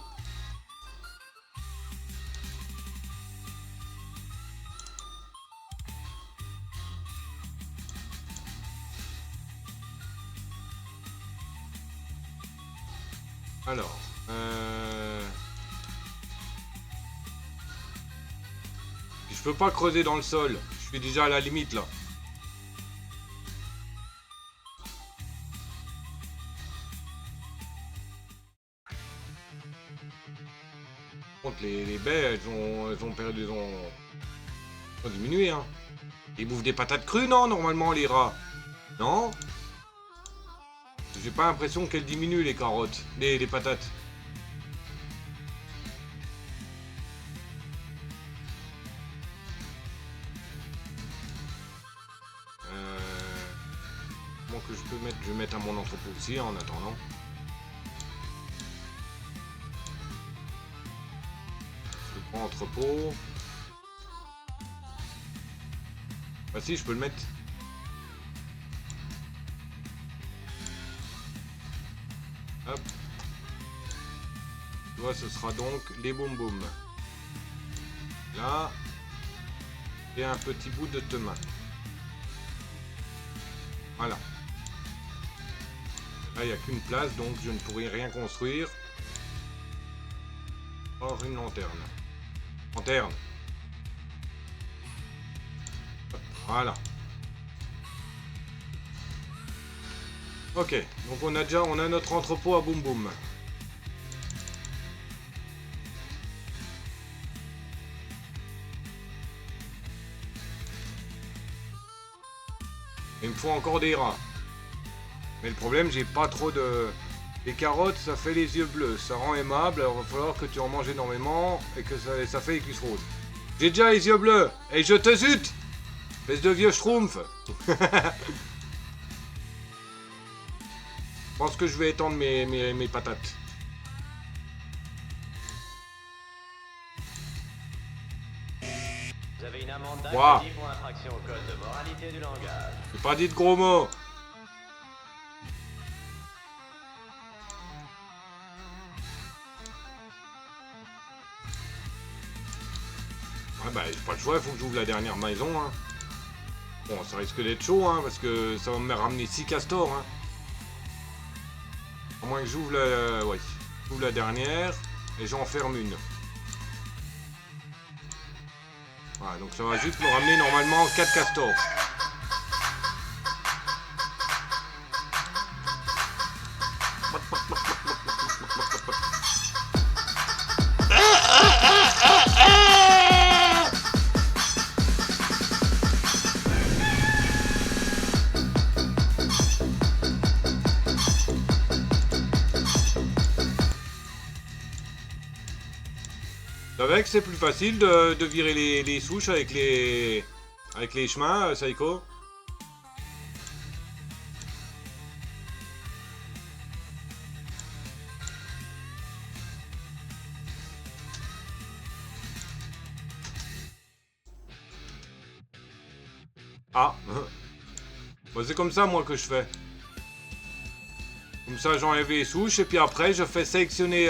Alors, je peux pas creuser dans le sol. Je suis déjà à la limite là. Par contre, les baies, elles ont perdu, elles ont diminué, hein. Ils bouffent des patates crues, non, normalement, les rats? Non? J'ai pas l'impression qu'elles diminuent, les carottes, les patates. Comment que je peux mettre? Je vais mettre à mon entrepôt aussi, en attendant. Je prends entrepôt. Ah si, je peux le mettre. Hop. Tu vois, ce sera donc les boum boum. Là. Et un petit bout de tomate. Voilà. Là, il n'y a qu'une place, donc je ne pourrai rien construire. Or, une lanterne. Lanterne. Voilà. Ok, donc on a notre entrepôt à boum boum. Il me faut encore des rats. Mais le problème, j'ai pas trop de... Les carottes, ça fait les yeux bleus, ça rend aimable, alors il va falloir que tu en manges énormément et que ça fait les cuisses roses. J'ai déjà les yeux bleus, et je te zute! Espèce de vieux schtroumpf. Je pense que je vais étendre mes patates. Vous avez une amende d'un Wow. crédit pour infraction au code de moralité du langage. J'ai pas dit de gros mots. Ouais bah j'ai pas le choix, il faut que j'ouvre la dernière maison, hein. Bon, ça risque d'être chaud, hein, parce que ça va me ramener 6 castors, hein. À moins que j'ouvre la... ouais. J'ouvre la dernière, et j'en ferme une. Voilà, donc ça va juste me ramener normalement 4 castors. Vous savez que c'est plus facile de virer les souches avec les chemins, Saiko? Ah, bah, c'est comme ça moi que je fais. Comme ça j'enlève les souches et puis après je fais sélectionner,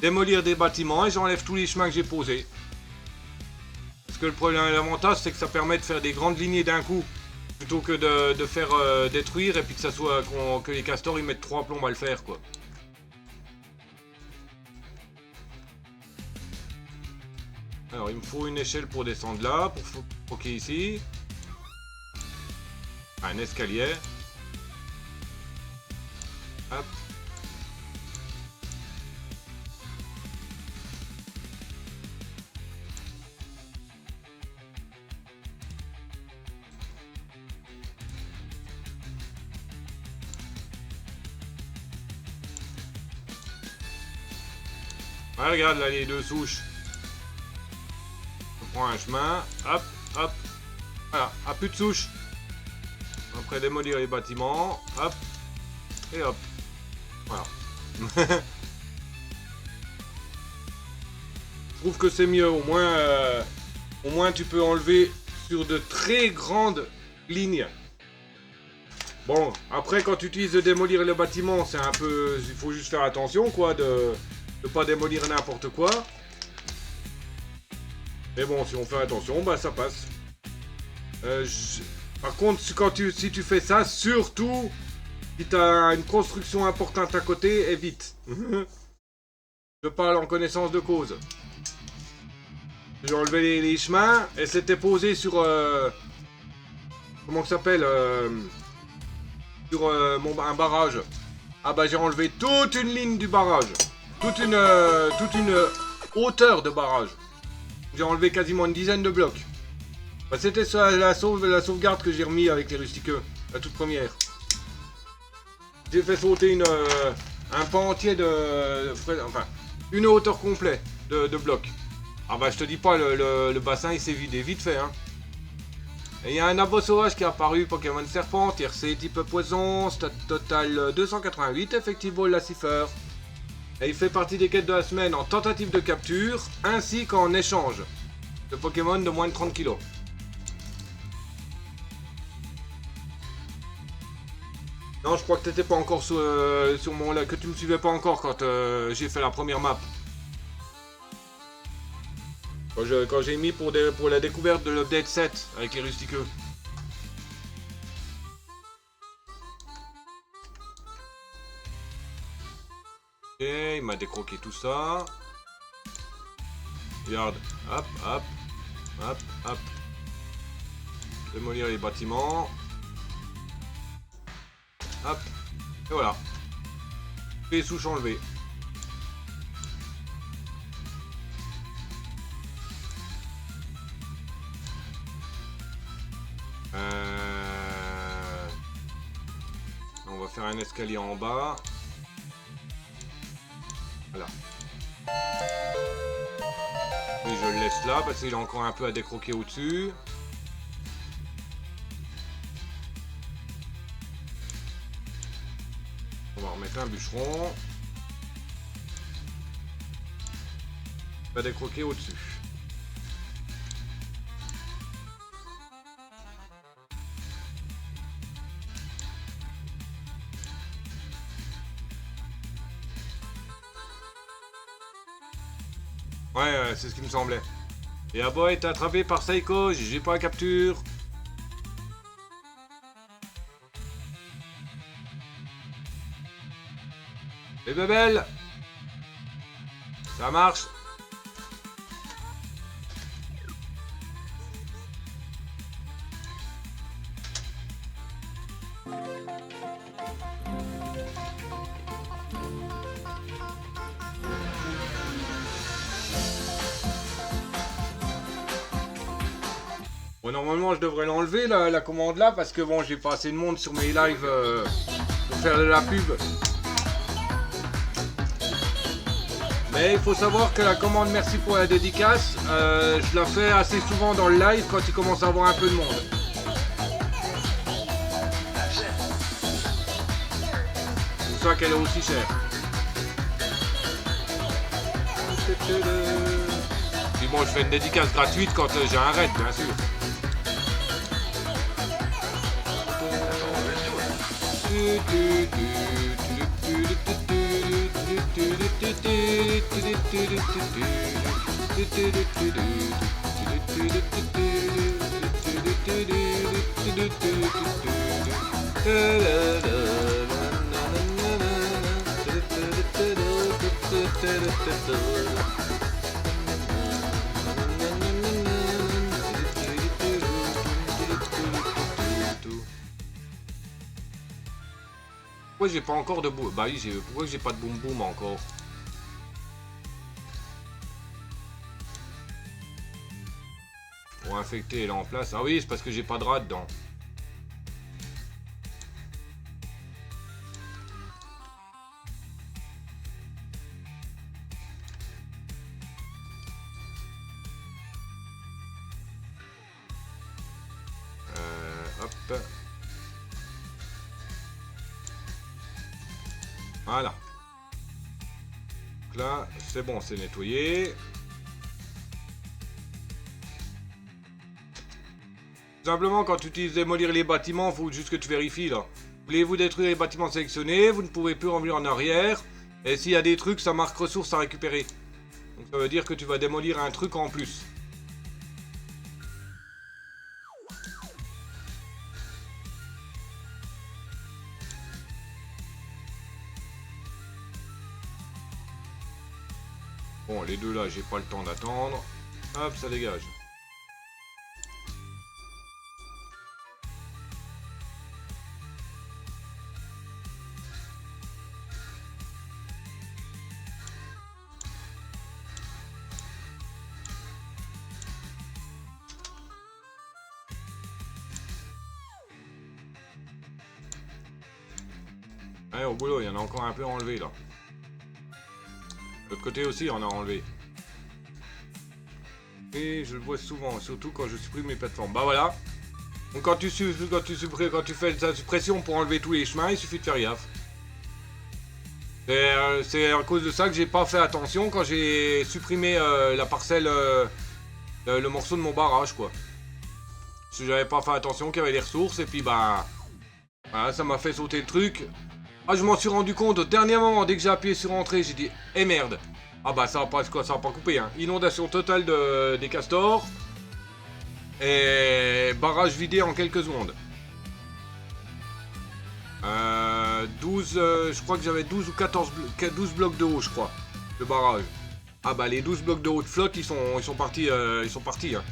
démolir des bâtiments et j'enlève tous les chemins que j'ai posés. Parce que le problème, l'avantage c'est que ça permet de faire des grandes lignées d'un coup. Plutôt que de faire détruire et puis que ça soit que les castors ils mettent 3 plombs à le faire quoi. Alors il me faut une échelle pour descendre là, pour croquer ici. Un escalier. Hop. Ouais, regarde là les deux souches. Je prends un chemin. Hop, hop. Voilà, à plus de souches. Après démolir les bâtiments. Hop. Et hop. Voilà. Je trouve que c'est mieux. Au moins tu peux enlever sur de très grandes lignes. Bon, après quand tu utilises de démolir le bâtiment, c'est un peu... Il faut juste faire attention quoi de pas démolir n'importe quoi. Mais bon, si on fait attention, bah ça passe. Par contre, si tu fais ça, surtout Si t'as une construction importante à côté, évite. Je parle en connaissance de cause. J'ai enlevé les chemins et c'était posé sur... comment ça s'appelle sur un barrage. Ah bah j'ai enlevé toute une ligne du barrage. Toute une hauteur de barrage. J'ai enlevé quasiment une dizaine de blocs. Bah, c'était la sauvegarde que j'ai remis avec les rustiqueux. La toute première. J'ai fait sauter un pan entier enfin, une hauteur complète de blocs. Ah bah je te dis pas, le bassin il s'est vidé vite fait hein. Et il y a un abo sauvage qui est apparu, Pokémon Serpent, TRC type poison, stat total 288, effectivement la cipher. Et il fait partie des quêtes de la semaine en tentative de capture, ainsi qu'en échange de Pokémon de moins de 30 kg. Non, je crois que t'étais pas encore sur mon live, que tu me suivais pas encore quand j'ai fait la première map. Quand j'ai mis pour la découverte de l'update 7 avec les rustiqueux. Ok, il m'a décroqué tout ça. Regarde, hop, hop, hop, hop. Démolir les bâtiments. Hop, et voilà. Les souches enlevées. On va faire un escalier en bas. Voilà. Et je le laisse là parce qu'il a encore un peu à décroquer au-dessus. On va remettre un bûcheron. On va décroquer au-dessus. Ouais, c'est ce qui me semblait. Et Abo est attrapé par Psycho, j'ai pas la capture. Et Bebel, ça marche. Bon, normalement je devrais l'enlever la commande là parce que bon j'ai pas assez de monde sur mes lives pour faire de la pub. Mais il faut savoir que la commande merci pour la dédicace, je la fais assez souvent dans le live quand il commence à avoir un peu de monde. C'est pour ça qu'elle est aussi chère. Puis bon je fais une dédicace gratuite quand j'ai un raid bien sûr. Pourquoi j'ai pas encore de boum? Bah oui, pourquoi j'ai pas de boum boum encore? Pour infecter, elle est en place. Ah oui, c'est parce que j'ai pas de rat dedans. Hop. Voilà. Donc là, c'est bon, c'est nettoyé. Tout simplement, quand tu utilises démolir les bâtiments, il faut juste que tu vérifies là. Voulez-vous détruire les bâtiments sélectionnés, vous ne pouvez plus revenir en arrière. Et s'il y a des trucs, ça marque ressources à récupérer. Donc ça veut dire que tu vas démolir un truc en plus. Bon, les deux là, j'ai pas le temps d'attendre. Hop, ça dégage. Allez, au boulot, il y en a encore un peu enlevé là. De l'autre côté aussi, on a enlevé. Et je le vois souvent, surtout quand je supprime mes plateformes. Bah voilà. Donc quand tu fais la suppression pour enlever tous les chemins, il suffit de faire gaffe. C'est à cause de ça que j'ai pas fait attention quand j'ai supprimé la parcelle, le morceau de mon barrage quoi. Parce que j'avais pas fait attention qu'il y avait les ressources et puis bah voilà, ça m'a fait sauter le truc. Ah, je m'en suis rendu compte au dernier moment, dès que j'ai appuyé sur entrée, j'ai dit eh merde. Ah bah ça va pas couper hein. Inondation totale des castors. Et barrage vidé en quelques secondes. 12, je crois que j'avais 12 ou 12 blocs de haut, je crois, le barrage. Ah bah les 12 blocs de haut de flotte, ils sont partis, hein.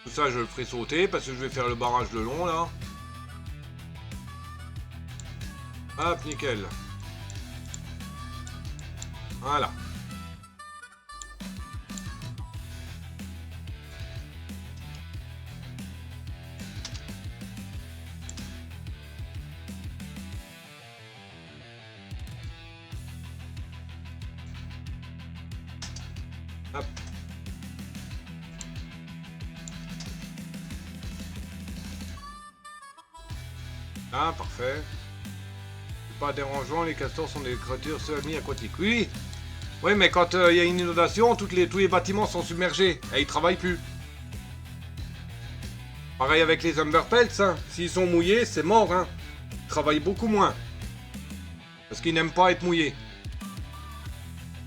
Tout ça, je le ferai sauter parce que je vais faire le barrage le long là. Hop, nickel. Voilà. Hop. Ah, parfait. Pas dérangeant, les castors sont des créatures semi-aquatiques. Oui, oui, mais quand il y a une inondation, tous les bâtiments sont submergés et ils travaillent plus. Pareil avec les Umberpelts, hein. S'ils sont mouillés, c'est mort, hein. Ils travaillent beaucoup moins. Parce qu'ils n'aiment pas être mouillés.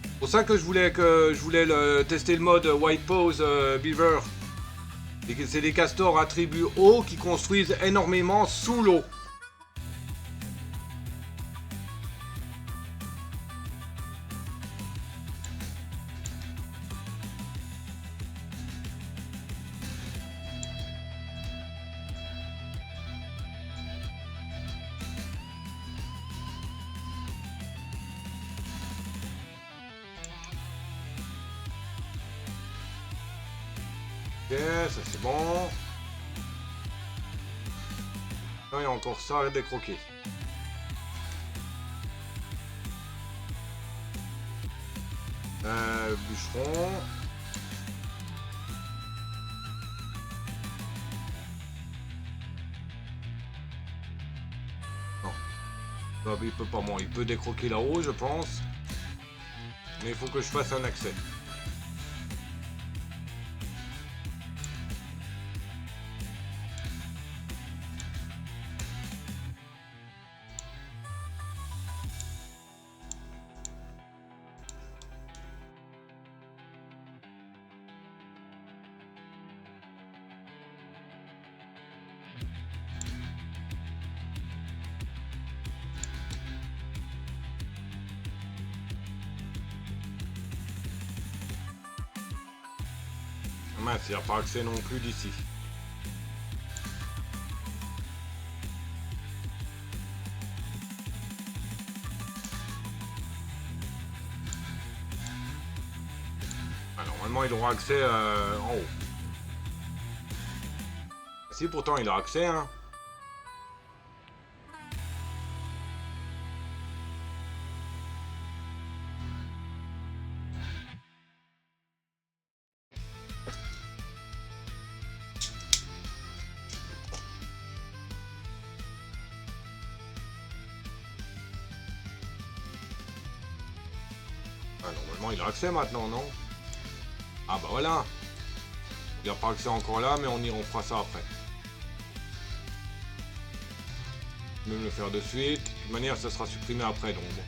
C'est pour ça que je voulais tester le mode White Pose Beaver. C'est des castors à tribu haut qui construisent énormément sous l'eau. Ok, ça c'est bon. Ah, il y a encore ça à décroquer. Bûcheron. Non. Non, il peut pas, moi. Il peut décroquer là-haut, je pense. Mais il faut que je fasse un accès. Mince, il n'y a pas accès non plus d'ici. Ah, normalement, il aura accès en haut. Si, pourtant, il a accès, hein. Ah, normalement, il a accès maintenant, non? Ah, bah voilà. Il n'a pas accès encore là, mais on fera ça après. Je vais même le faire de suite. De toute manière, ça sera supprimé après, donc bon.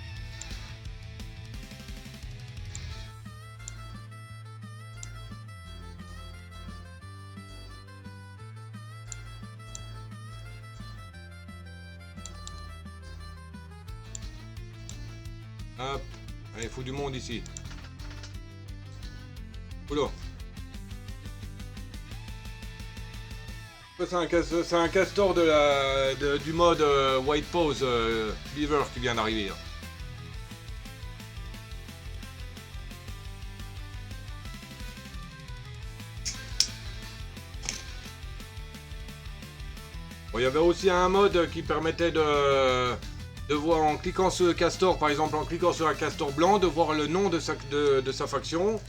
Hop. Allez, il faut du monde ici. Oula. C'est un castor du mode White Pose Beaver qui vient d'arriver. Bon, il y avait aussi un mode qui permettait de voir en cliquant sur le castor, par exemple en cliquant sur un castor blanc, de voir le nom de sa faction.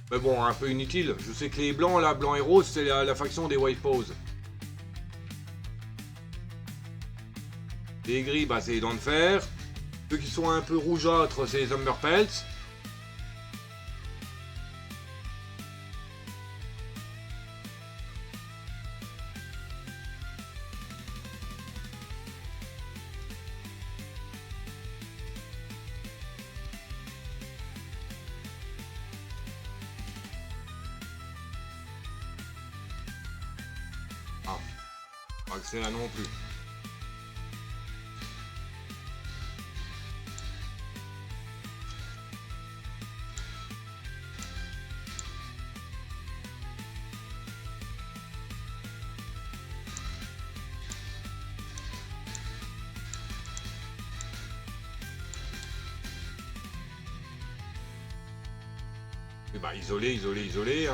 Mais bon, un peu inutile. Je sais que les blancs, là, blanc et rose, c'est la faction des White Pose. Les gris, bah, c'est les dents de fer. Ceux qui sont un peu rougeâtres, c'est les Umberpelts. Ah, pas que c'est là non plus. Et bah isolé, hein.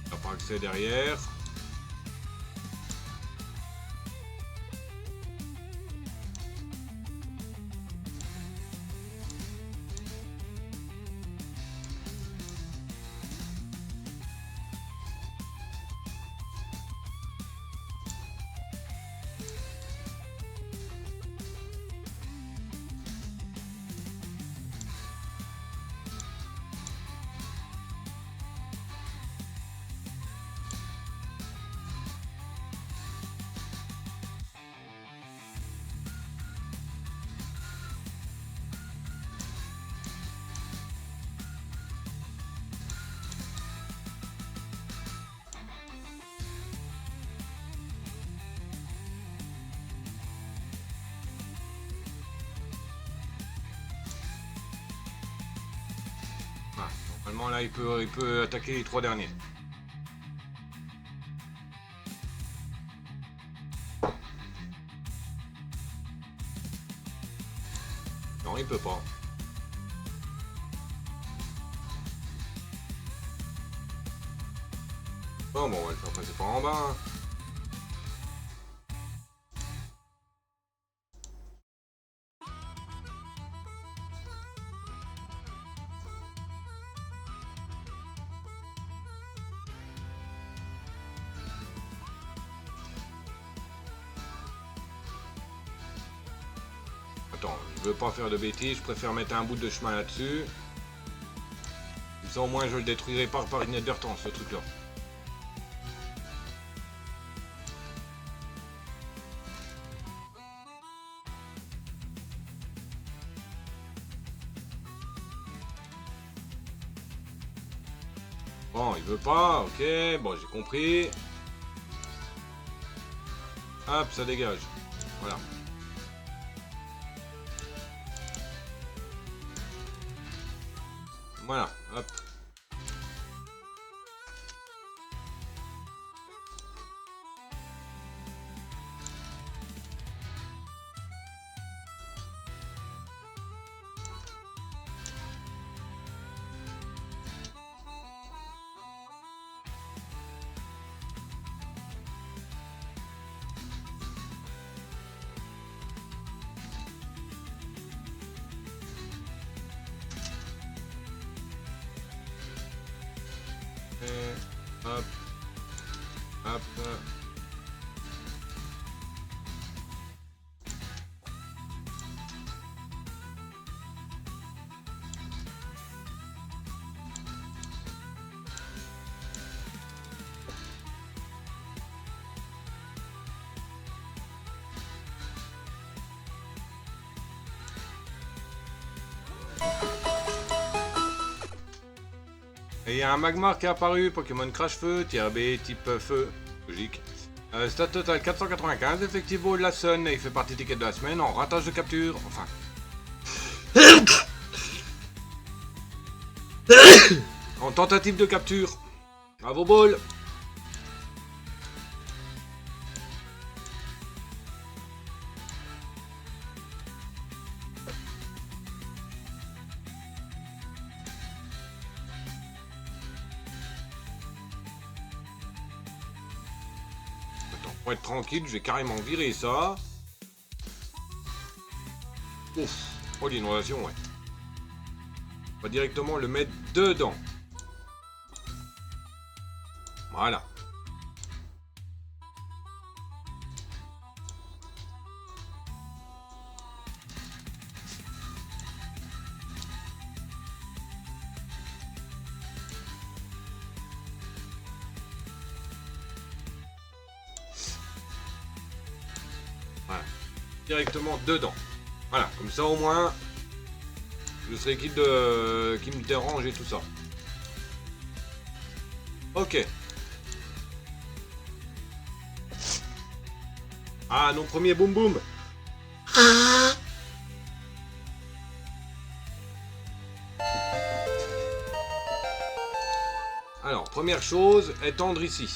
On n'a pas accès derrière. Ah, normalement là il peut attaquer les trois derniers. Non, il peut pas. Bon, on va le faire passer par en bas. Hein. Attends, je veux pas faire de bêtises, je préfère mettre un bout de chemin là-dessus. Comme ça au moins je le détruirai par inadvertance, ce truc-là. Bon, il veut pas, ok, bon j'ai compris. Hop, ça dégage. Voilà. Voilà, hop. Et il y a un Magmar qui est apparu, Pokémon Crash-Feu, tier B, type feu, logique. Stat total 495, effectivement la Sun, il fait partie des quêtes de la semaine en ratage de capture, enfin. En tentative de capture. Bravo ball. Attends, pour être tranquille, je vais carrément virer ça. Ouf. Oh l'inondation, ouais. On va directement le mettre dedans. Voilà. Voilà. Directement dedans. Voilà, comme ça au moins, je serai quitte de qui me dérange et tout ça. Ok. Ah, nos premiers boum boum. Alors, première chose, étendre ici.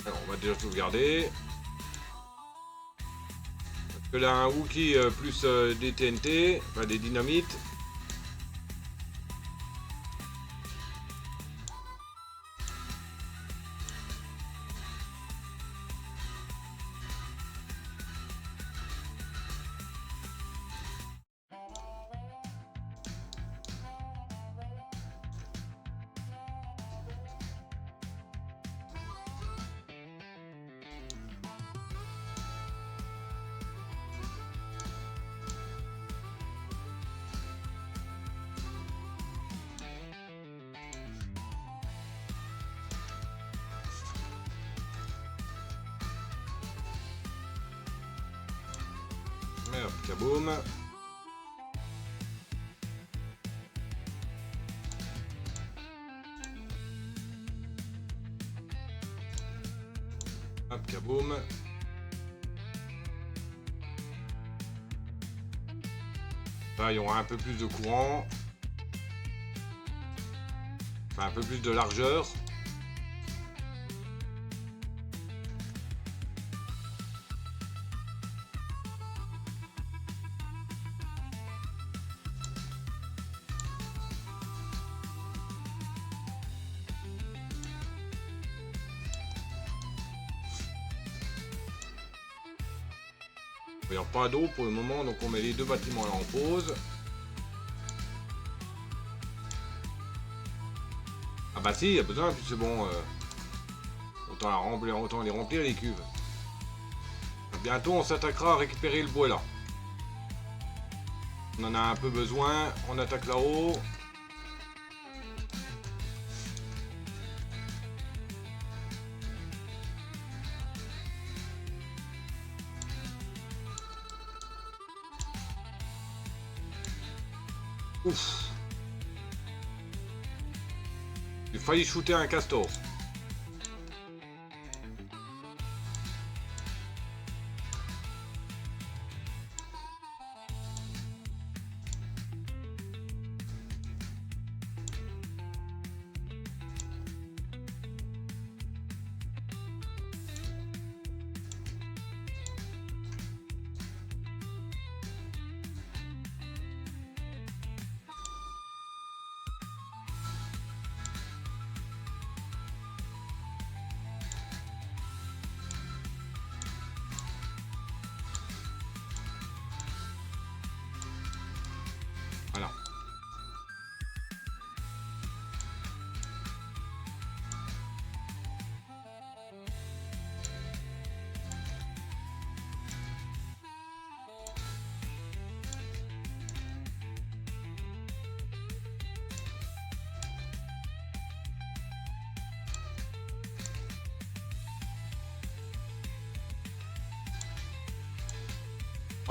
Alors, on va déjà sauvegarder. Parce que là, un Wookie plus des TNT, enfin des dynamites. Et hop, kaboum. Hop, kaboum. Là, il y aura un peu plus de courant. Enfin, un peu plus de largeur. Il n'y a pas d'eau pour le moment, donc on met les deux bâtiments là en pause. Ah bah si, il y a besoin, puis c'est bon. Autant, autant les remplir les cuves. Bientôt on s'attaquera à récupérer le bois là. On en a un peu besoin, on attaque là-haut. Ouf. J'ai failli shooter un castor.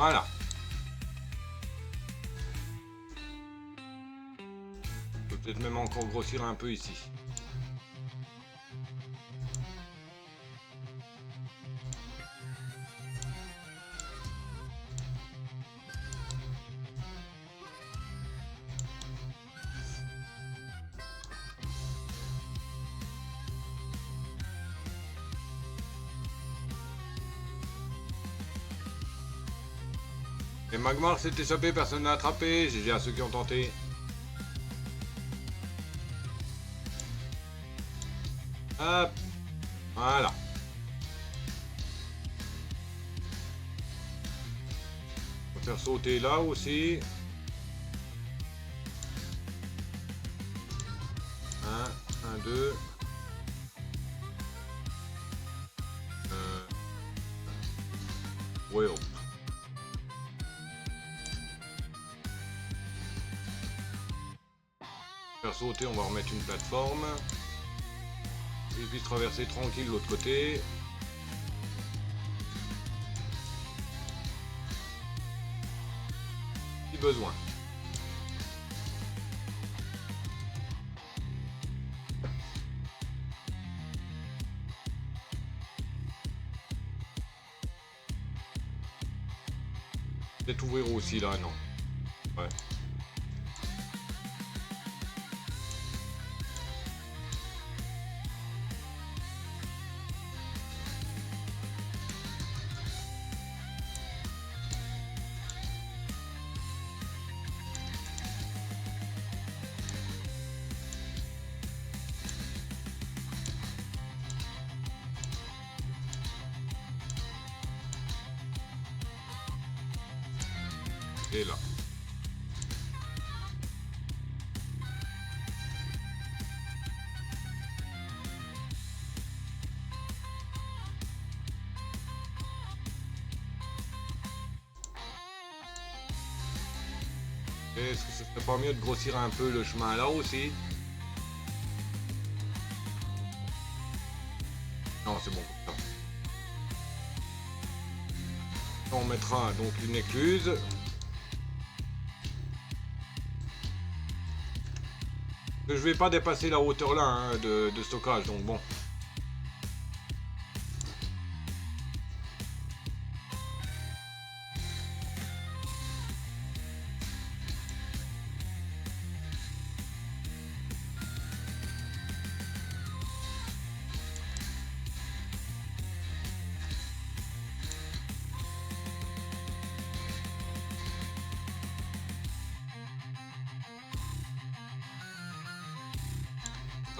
Voilà. On peut peut-être même encore grossir un peu ici. Et Magmar s'est échappé, personne n'a attrapé. GG à ceux qui ont tenté. Hop. Voilà. On va faire sauter là aussi. Un, deux. Ouais, oh. Faire sauter, on va remettre une plateforme. Il puisse traverser tranquille de l'autre côté. Si besoin. Peut-être ouvrir aussi là, non. Ouais. Et là. Est-ce que ce serait pas mieux de grossir un peu le chemin là aussi? Non, c'est bon comme ça. On mettra donc une écluse. Je vais pas dépasser la hauteur là hein, de stockage, donc bon.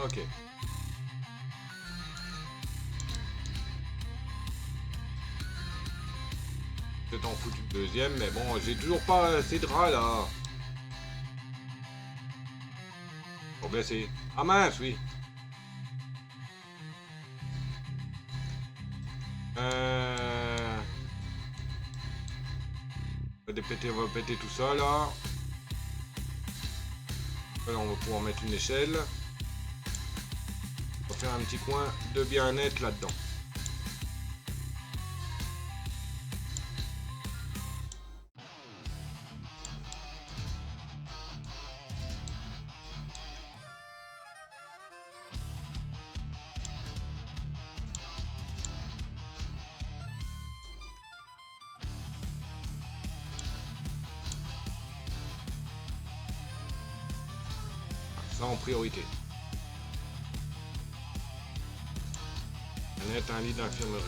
Ok. C'est en foutu le deuxième, mais bon, j'ai toujours pas assez de rats là. Pour blesser. Ah mince, oui. On va péter tout ça là. Là, on va pouvoir mettre une échelle. On va faire un petit coin de bien-être là-dedans. Ça en priorité. On est un lit d'infirmerie.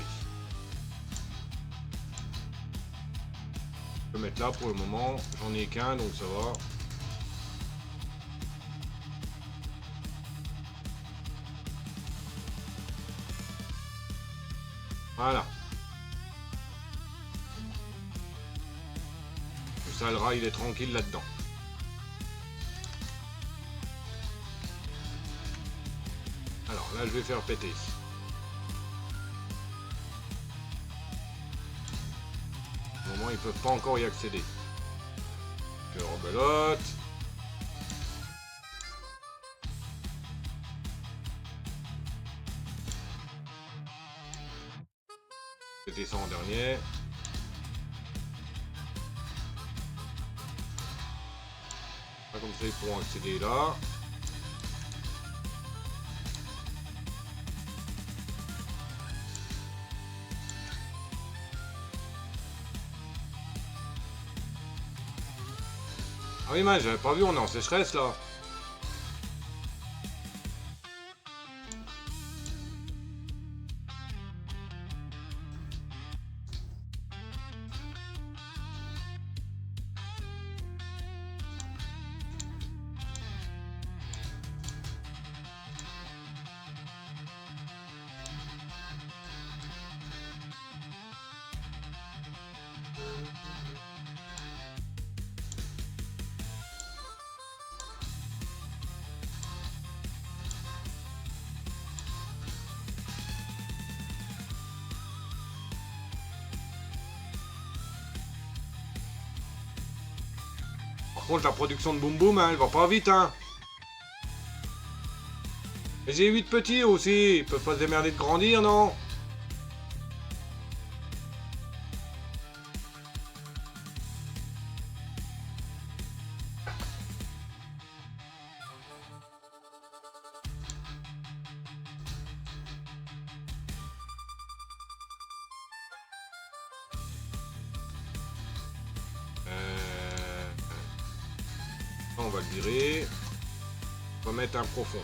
Je peux mettre là pour le moment. J'en ai qu'un, donc ça va. Voilà. Le sale rat, il est tranquille là-dedans. Alors là, je vais faire péter. Au moment, ils peuvent pas encore y accéder. Je rebelote. C'était ça en dernier. Comme ça, ils pourront accéder là. Ah oui, mais j'avais pas vu, on est en sécheresse là. Par contre, la production de Boom Boom, hein, elle va pas vite, hein. Et j'ai 8 petits aussi, ils peuvent pas se démerder de grandir, non? On va le virer. On va mettre un profond.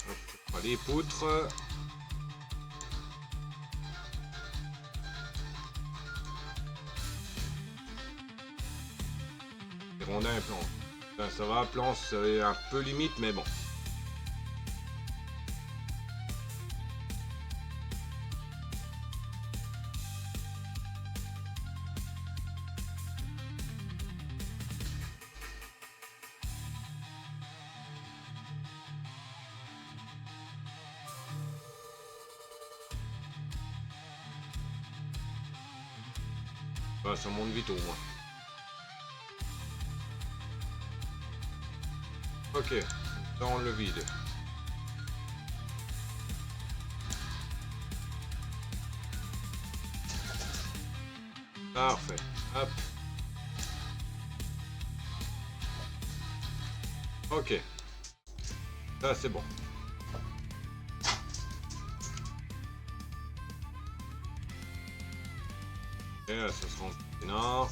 Hop, les poutres. Les rondins et planches. Ça va, planche, c'est un peu limite, mais bon. Ah, ça monte vite au moins. Ok, dans le vide. Parfait. Hop. Ok. Ça c'est bon. Et là, ça sera en nord.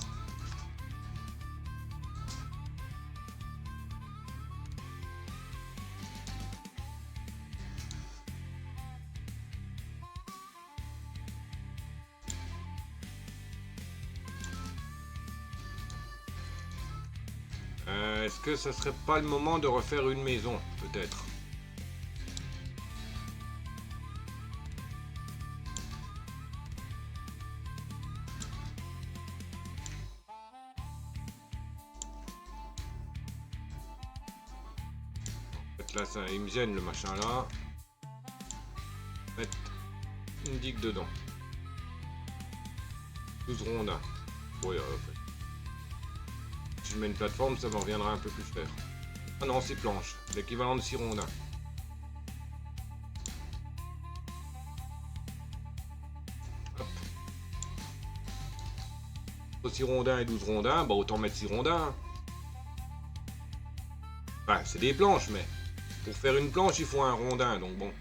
Est-ce que ça serait pas le moment de refaire une maison, peut-être? Là, ça, il me gêne le machin là. Mettre une digue dedans. 12 rondins. Oui, si je mets une plateforme, ça me reviendra un peu plus cher. Ah non, 6 planches. L'équivalent de 6 rondins. Hop. Entre 6 rondins et 12 rondins, bah autant mettre 6 rondins. Enfin, c'est des planches, mais pour faire une planche, il faut un rondin, donc bon.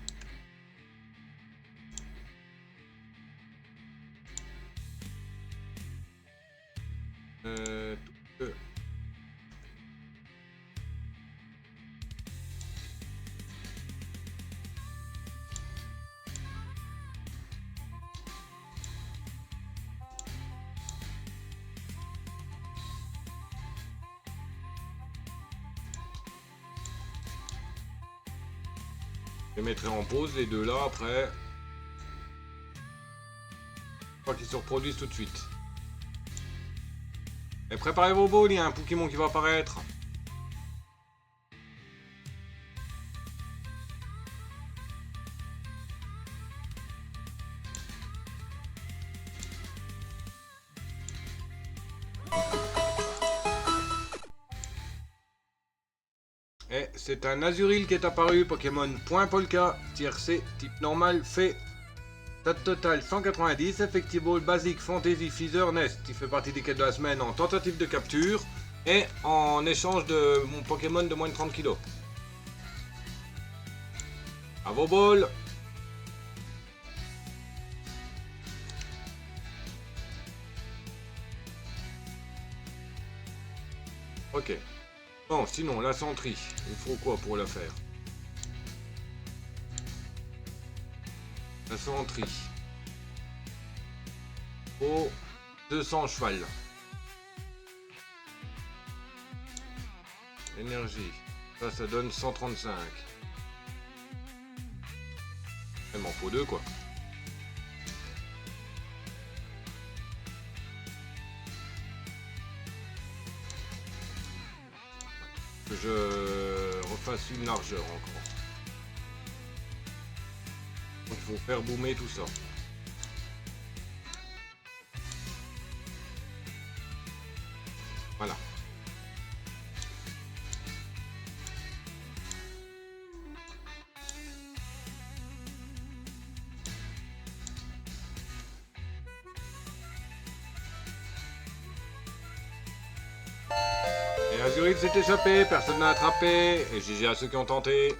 Je les mettrai en pause, les deux là, après. Pas qu'ils se reproduisent tout de suite. Et préparez vos bowls, il y a un Pokémon qui va apparaître. Et c'est un Azuril qui est apparu, Pokémon Point Polka, tier C, type normal, fait. Stat total 190, Effectival, Basic, Fantasy, Feather, Nest. Il fait partie des quêtes de la semaine en tentative de capture et en échange de mon Pokémon de moins de 30 kg. À vos balles. Ok. Bon, sinon, la Sentry, il faut quoi pour la faire? La Sentry. Oh, 200 cheval. Énergie. Ça donne 135. Il m'en faut deux, quoi. Que je refasse une largeur encore. Donc il faut faire boomer tout ça. Voilà. Et Azuril s'est échappé, personne n'a attrapé, et GG à ceux qui ont tenté.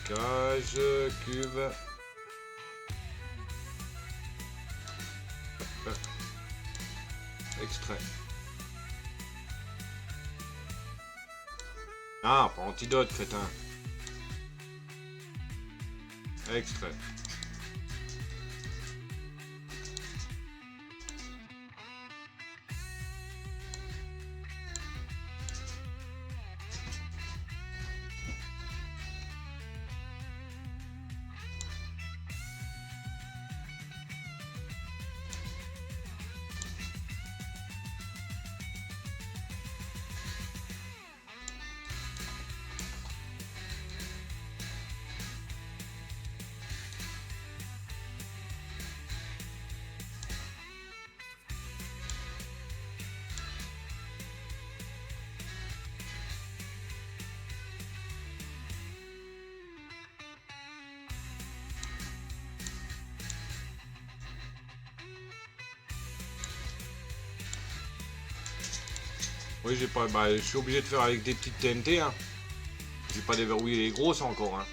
Stockage, cuve. Extrait. Ah, pas antidote, crétin. Extrait. Oui, j'ai pas. Bah, je suis obligé de faire avec des petites TNT, hein. J'ai pas déverrouillé les grosses encore, hein.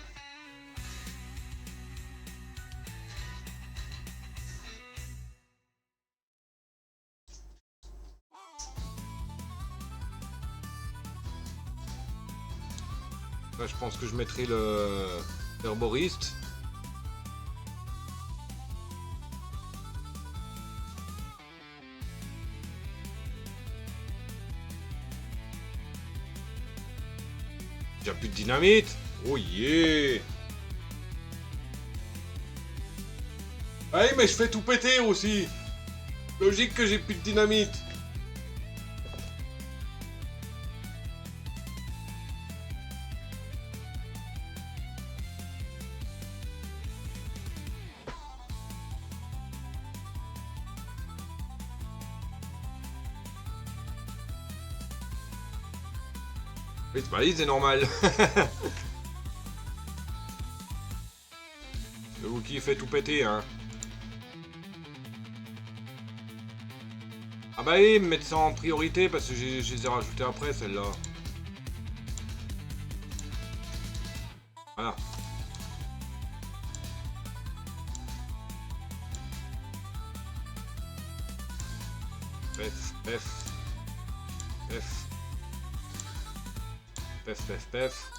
Là, je pense que je mettrai le herboriste. J'ai plus de dynamite. Oh yeah. Ah oui, mais je fais tout péter aussi. Logique que j'ai plus de dynamite. Oui, c'est normal. Le Wookie fait tout péter, hein. Ah bah oui, mettre ça en priorité parce que je les ai rajoutés après, celle-là. Voilà. Pef, pef. Pef. Pef, pef, pef.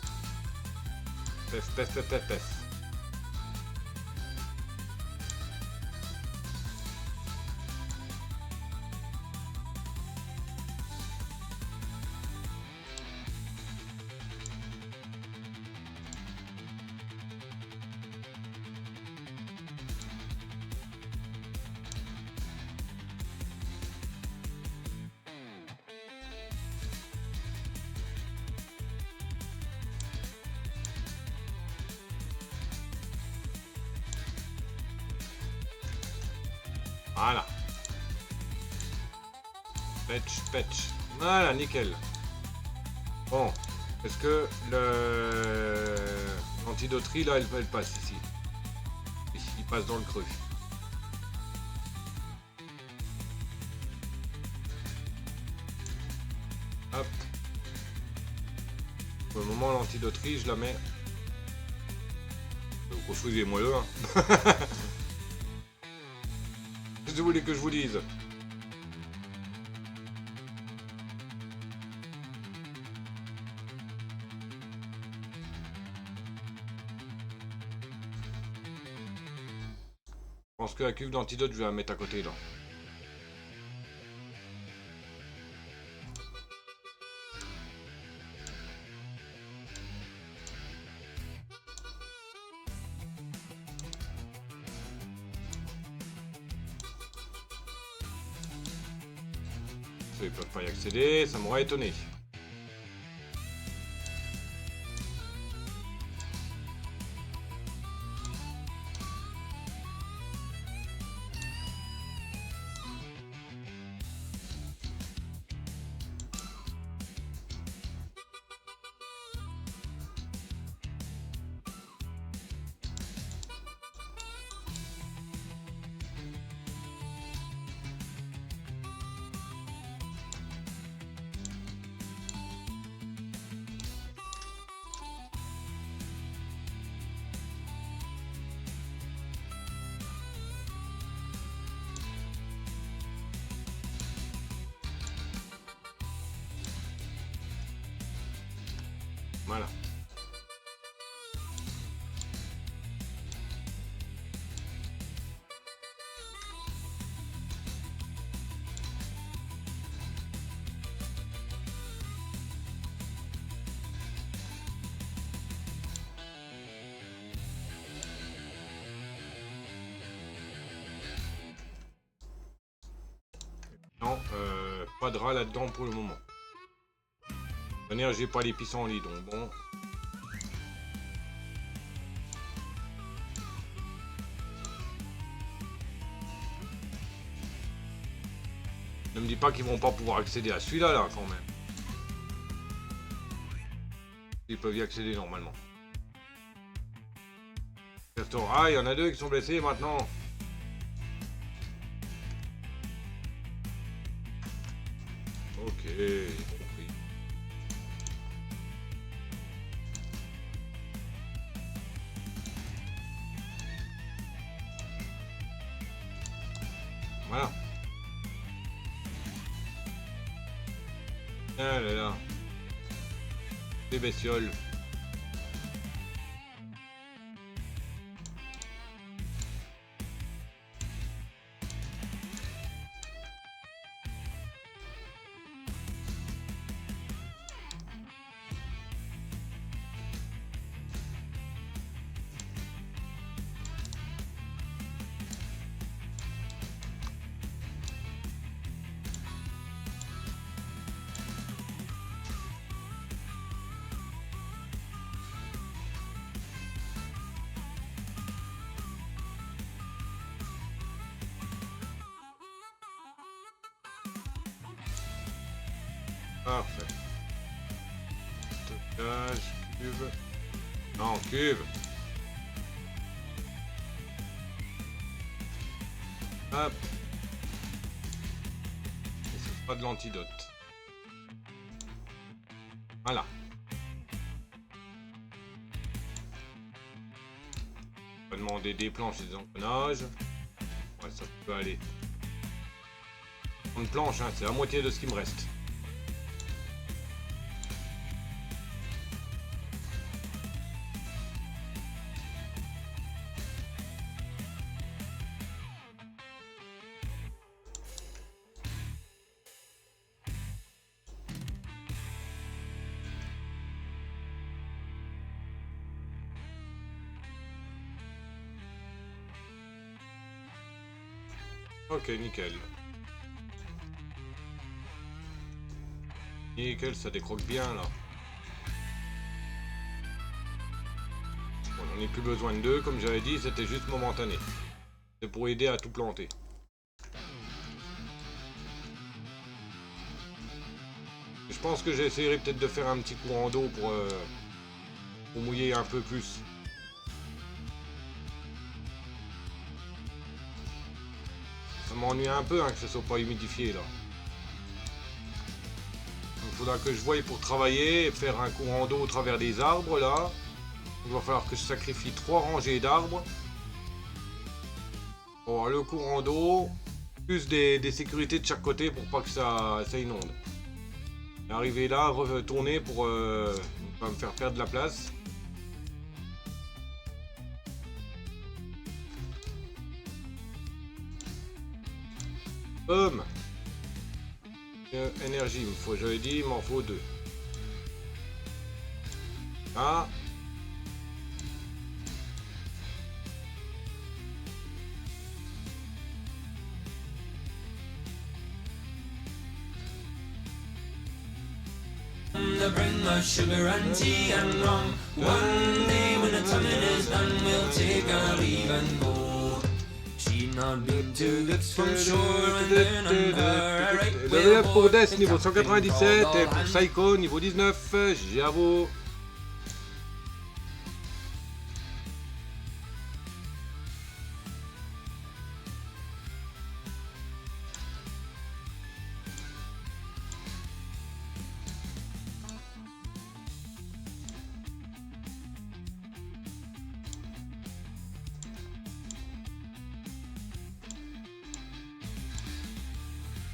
Pef, pef, pef, pef, pef. Voilà. Patch, patch. Voilà, nickel. Bon. Est-ce que l'antidoterie, là, elle passe ici? Il passe dans le creux. Hop. Pour le moment, l'antidoterie, je la mets. Construisez-moi le. Hein. Qu'est-ce que vous voulez que je vous dise? Je pense que la cuve d'antidote, je vais la mettre à côté là. Ils peuvent pas y accéder, ça m'aurait étonné. Voilà. Non, pas de rat là-dedans pour le moment. De toute manière, j'ai pas les pissenlits, donc bon. Ne me dis pas qu'ils vont pas pouvoir accéder à celui-là, là, quand même. Ils peuvent y accéder normalement. Ah, il y en a deux qui sont blessés maintenant. Ok, j'ai compris. Voilà. Ah là là. Des bestioles. Parfait. Stockage, cube. Non, cube. Hop. Et c'est pas de l'antidote. Voilà. On va demander des planches et des engrenages. Ouais, ça peut aller. Une planche, hein, c'est la moitié de ce qui me reste. Ok, nickel. Nickel, ça décroque bien là. Bon, on n'en a plus besoin de deux, comme j'avais dit, c'était juste momentané. C'est pour aider à tout planter. pense que j'essaierai peut-être de faire un petit courant d'eau pour mouiller un peu plus. Ça m'ennuie un peu hein, que ce soit pas humidifié là. Il faudra que je voie pour travailler et faire un courant d'eau au travers des arbres là. Il va falloir que je sacrifie 3 rangées d'arbres. Bon, le courant d'eau, plus des sécurités de chaque côté pour pas que ça inonde. Et arriver là, retourner pour pas me faire perdre de la place. Boum. Énergie, j'avais dit, il m'en faut 2. Ah. Bring us sugar and tea and rum. One day when the tonguing is done, we'll take our leave and go. She'd not been 2 weeks from shore and then under. Level up pour Death niveau 197 et pour Psycho niveau 19. J'avoue.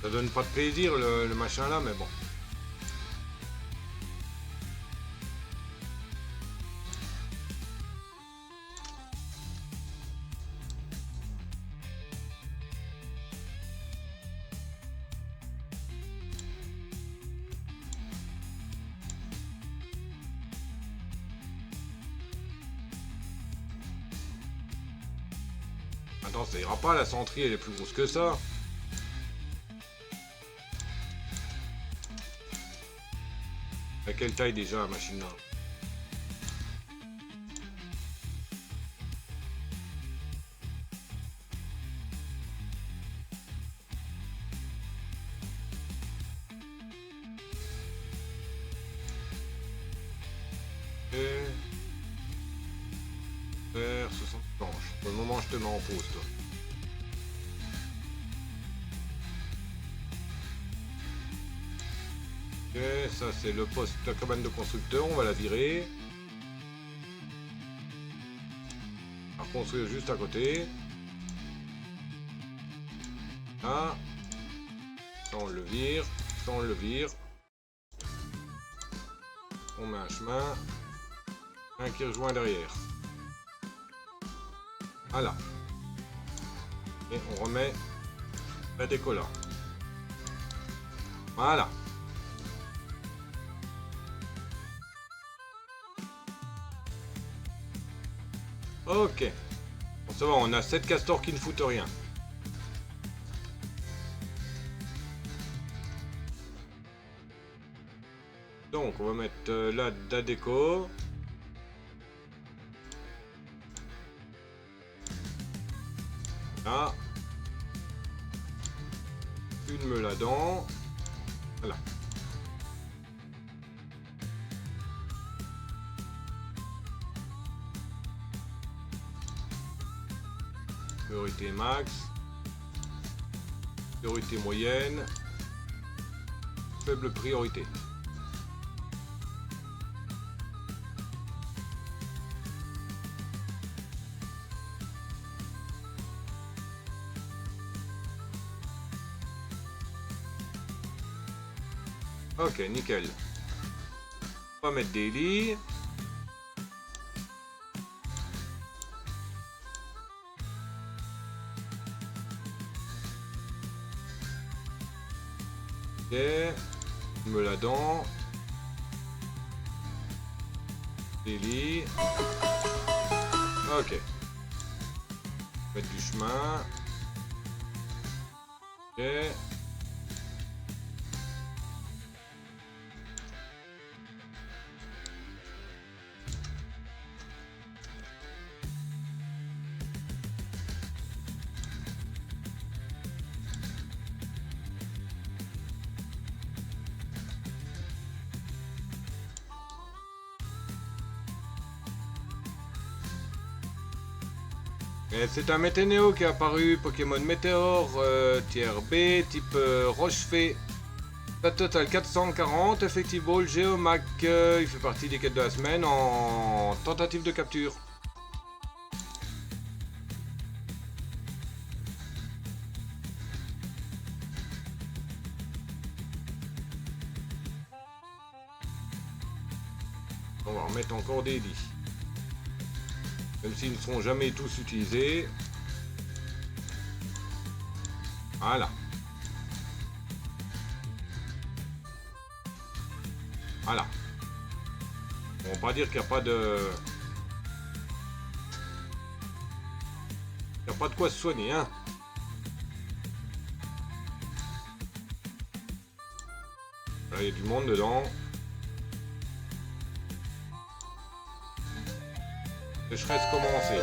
Ça donne pas de plaisir le machin là, mais bon. Attends, ça ira pas, la centrie elle est plus grosse que ça. À quelle taille déjà la machine là? Faire 60 planches. Pour le moment je te mets en pause toi. Ok, ça c'est le poste, la cabane de constructeur, on va la virer. On va construire juste à côté. Là. Ça on le vire, ça on le vire. On met un chemin. Un qui rejoint derrière. Voilà. Et on remet la déco là. Voilà. Ok. Bon, ça va, on a 7 castors qui ne foutent rien. Donc, on va mettre là de la déco. Là. Une meule à dents. Voilà. Priorité max. Priorité moyenne. Faible priorité. Ok, nickel. On va mettre des lits. Ok. Me la dent. Des lits. Ok. Mettre du chemin. Ok. Et c'est un Méténéo qui est apparu, Pokémon Météore, tiers B, type Roche-Fée. Stade total 440, Effective Ball, Géomac, il fait partie des quêtes de la semaine en tentative de capture. On va remettre encore des lits. Même s'ils ne seront jamais tous utilisés. Voilà. Voilà. On va pas dire qu'il n'y a pas de... Il n'y a pas de quoi se soigner, hein. Là, il y a du monde dedans. Sécheresse commencée.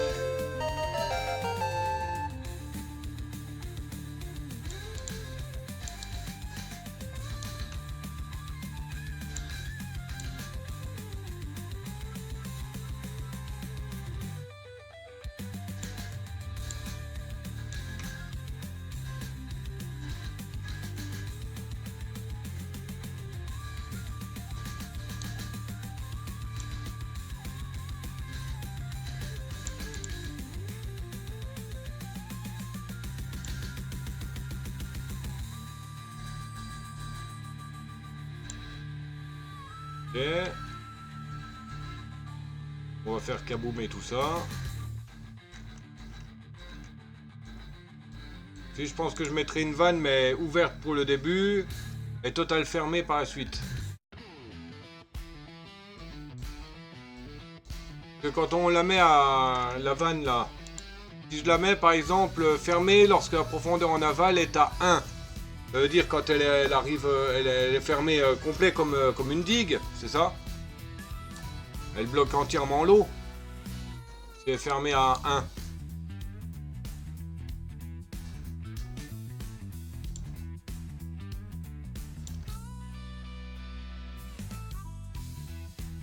Ok. On va faire kaboumer tout ça. Si je pense que je mettrai une vanne mais ouverte pour le début et total fermée par la suite. Que quand on la met à la vanne là, si je la mets par exemple fermée lorsque la profondeur en aval est à 1. Ça veut dire quand elle arrive, elle est fermée complet comme une digue, c'est ça? Elle bloque entièrement l'eau. Si elle est fermée à 1.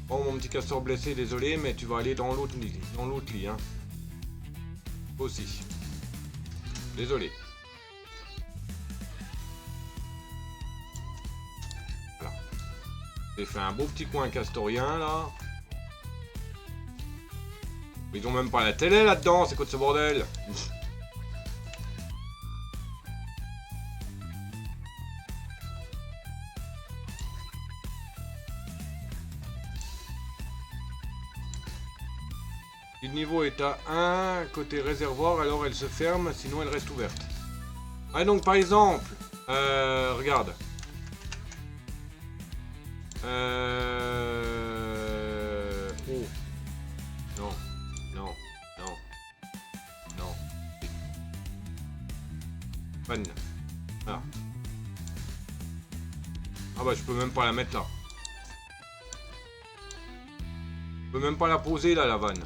Bon mon petit castor blessé, désolé, mais tu vas aller dans l'autre lit, hein. Aussi. Désolé. J'ai fait un beau petit coin castorien là. Ils ont même pas la télé là-dedans, c'est quoi de ce bordel? Si le niveau est à 1 côté réservoir, alors elle se ferme, sinon elle reste ouverte. Ah donc par exemple, regarde. Oh. Non. Non. Non. Non. Vanne. Ah. Ah bah je peux même pas la mettre là. Je peux même pas la poser là la vanne.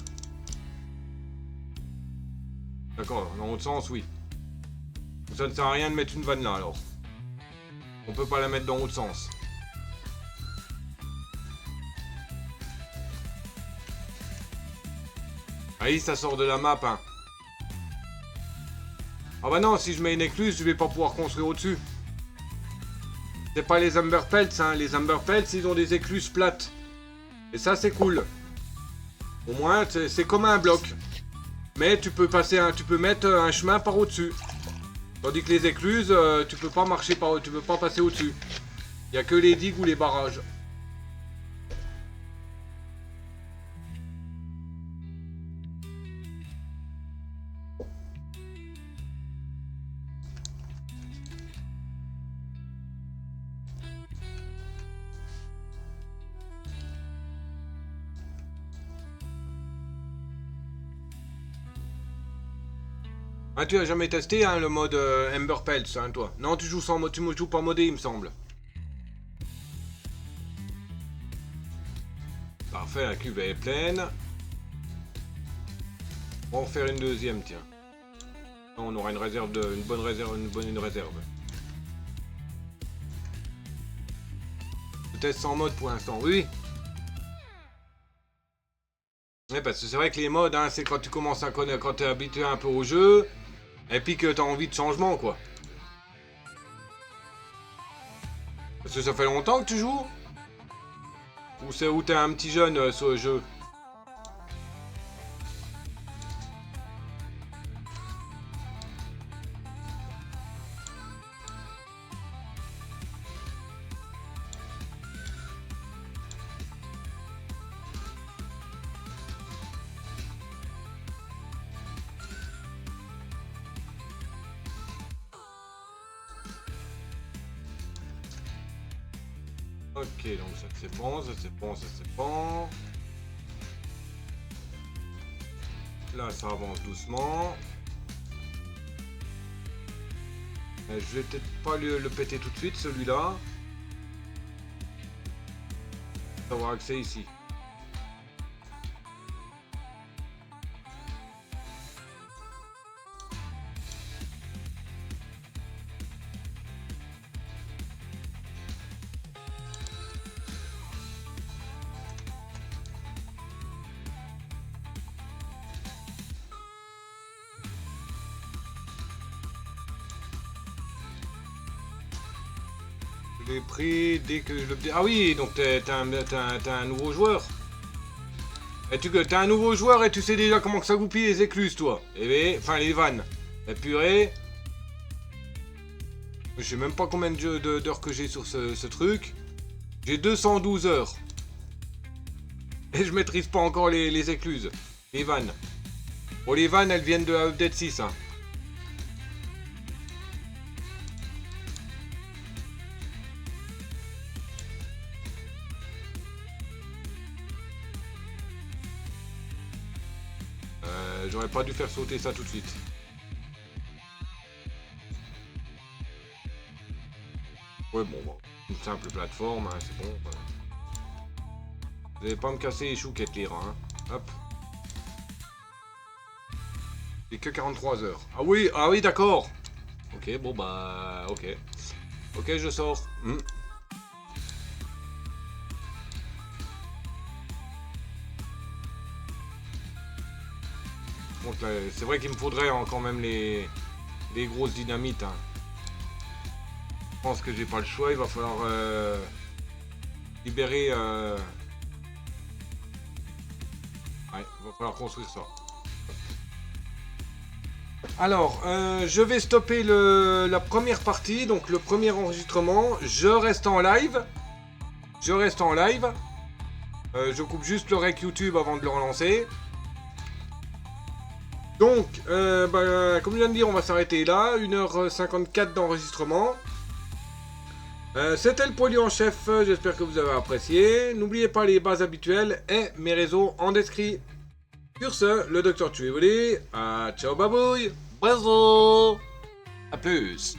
D'accord, dans l'autre sens oui. Ça ne sert à rien de mettre une vanne là alors. On peut pas la mettre dans l'autre sens. Allez, ça sort de la map, hein. Ah bah non, si je mets une écluse, je vais pas pouvoir construire au-dessus. C'est pas les Amber Pelts, hein. Les Amber Pelts, ils ont des écluses plates. Et ça, c'est cool. Au moins, c'est comme un bloc. Mais tu peux mettre un chemin par au-dessus. Tandis que les écluses, tu peux pas marcher par, tu peux pas passer au-dessus. Il y a que les digues ou les barrages. Ah, tu as jamais testé hein, le mode Amber Pelts, hein, toi? Non, tu joues sans mode, tu me joues pas modé, il me semble. Parfait, la cuve est pleine. On va en faire une deuxième, tiens. On aura une réserve une bonne réserve, une réserve. Je teste sans mode pour l'instant, oui. Ouais, parce que c'est vrai que les modes, hein, c'est quand tu commences à connaître, quand t'es habitué un peu au jeu, et puis que t'as envie de changement, quoi. Parce que ça fait longtemps que tu joues? Ou c'est où t'es un petit jeune sur le jeu? Ok, donc ça c'est bon, ça c'est bon, ça c'est bon. Là ça avance doucement. Je vais peut-être pas le péter tout de suite celui-là. Avoir accès ici. Je l'ai pris dès que le... Ah oui, donc t'as un nouveau joueur. Et t'as un nouveau joueur et tu sais déjà comment que ça goupille les écluses, toi. Eh bien, enfin les vannes. La purée. Je sais même pas combien d'heures que j'ai sur ce truc. J'ai 212 heures. Et je maîtrise pas encore les écluses. Les vannes. Bon, les vannes, elles viennent de la update 6, hein. J'aurais pas dû faire sauter ça tout de suite. Ouais, bon, une simple plateforme, hein, c'est bon. Voilà. Vous allez pas me casser les chouquettes, les rats, hein. Hop. J'ai que 43 heures. Ah oui, d'accord. Ok, bon bah, ok. Ok, je sors. C'est vrai qu'il me faudrait quand même les grosses dynamites. Hein. Je pense que j'ai pas le choix, il va falloir libérer... Ouais, il va falloir construire ça. Alors, je vais stopper la première partie, donc le premier enregistrement. Je reste en live. Je coupe juste le rec YouTube avant de le relancer. Donc, comme je viens de dire, on va s'arrêter là. 1h54 d'enregistrement. C'était le Poilu en chef. J'espère que vous avez apprécié. N'oubliez pas les bases habituelles et mes réseaux en description. Sur ce, le Dr. Tué vous dit ciao babouille. Bisous. À plus.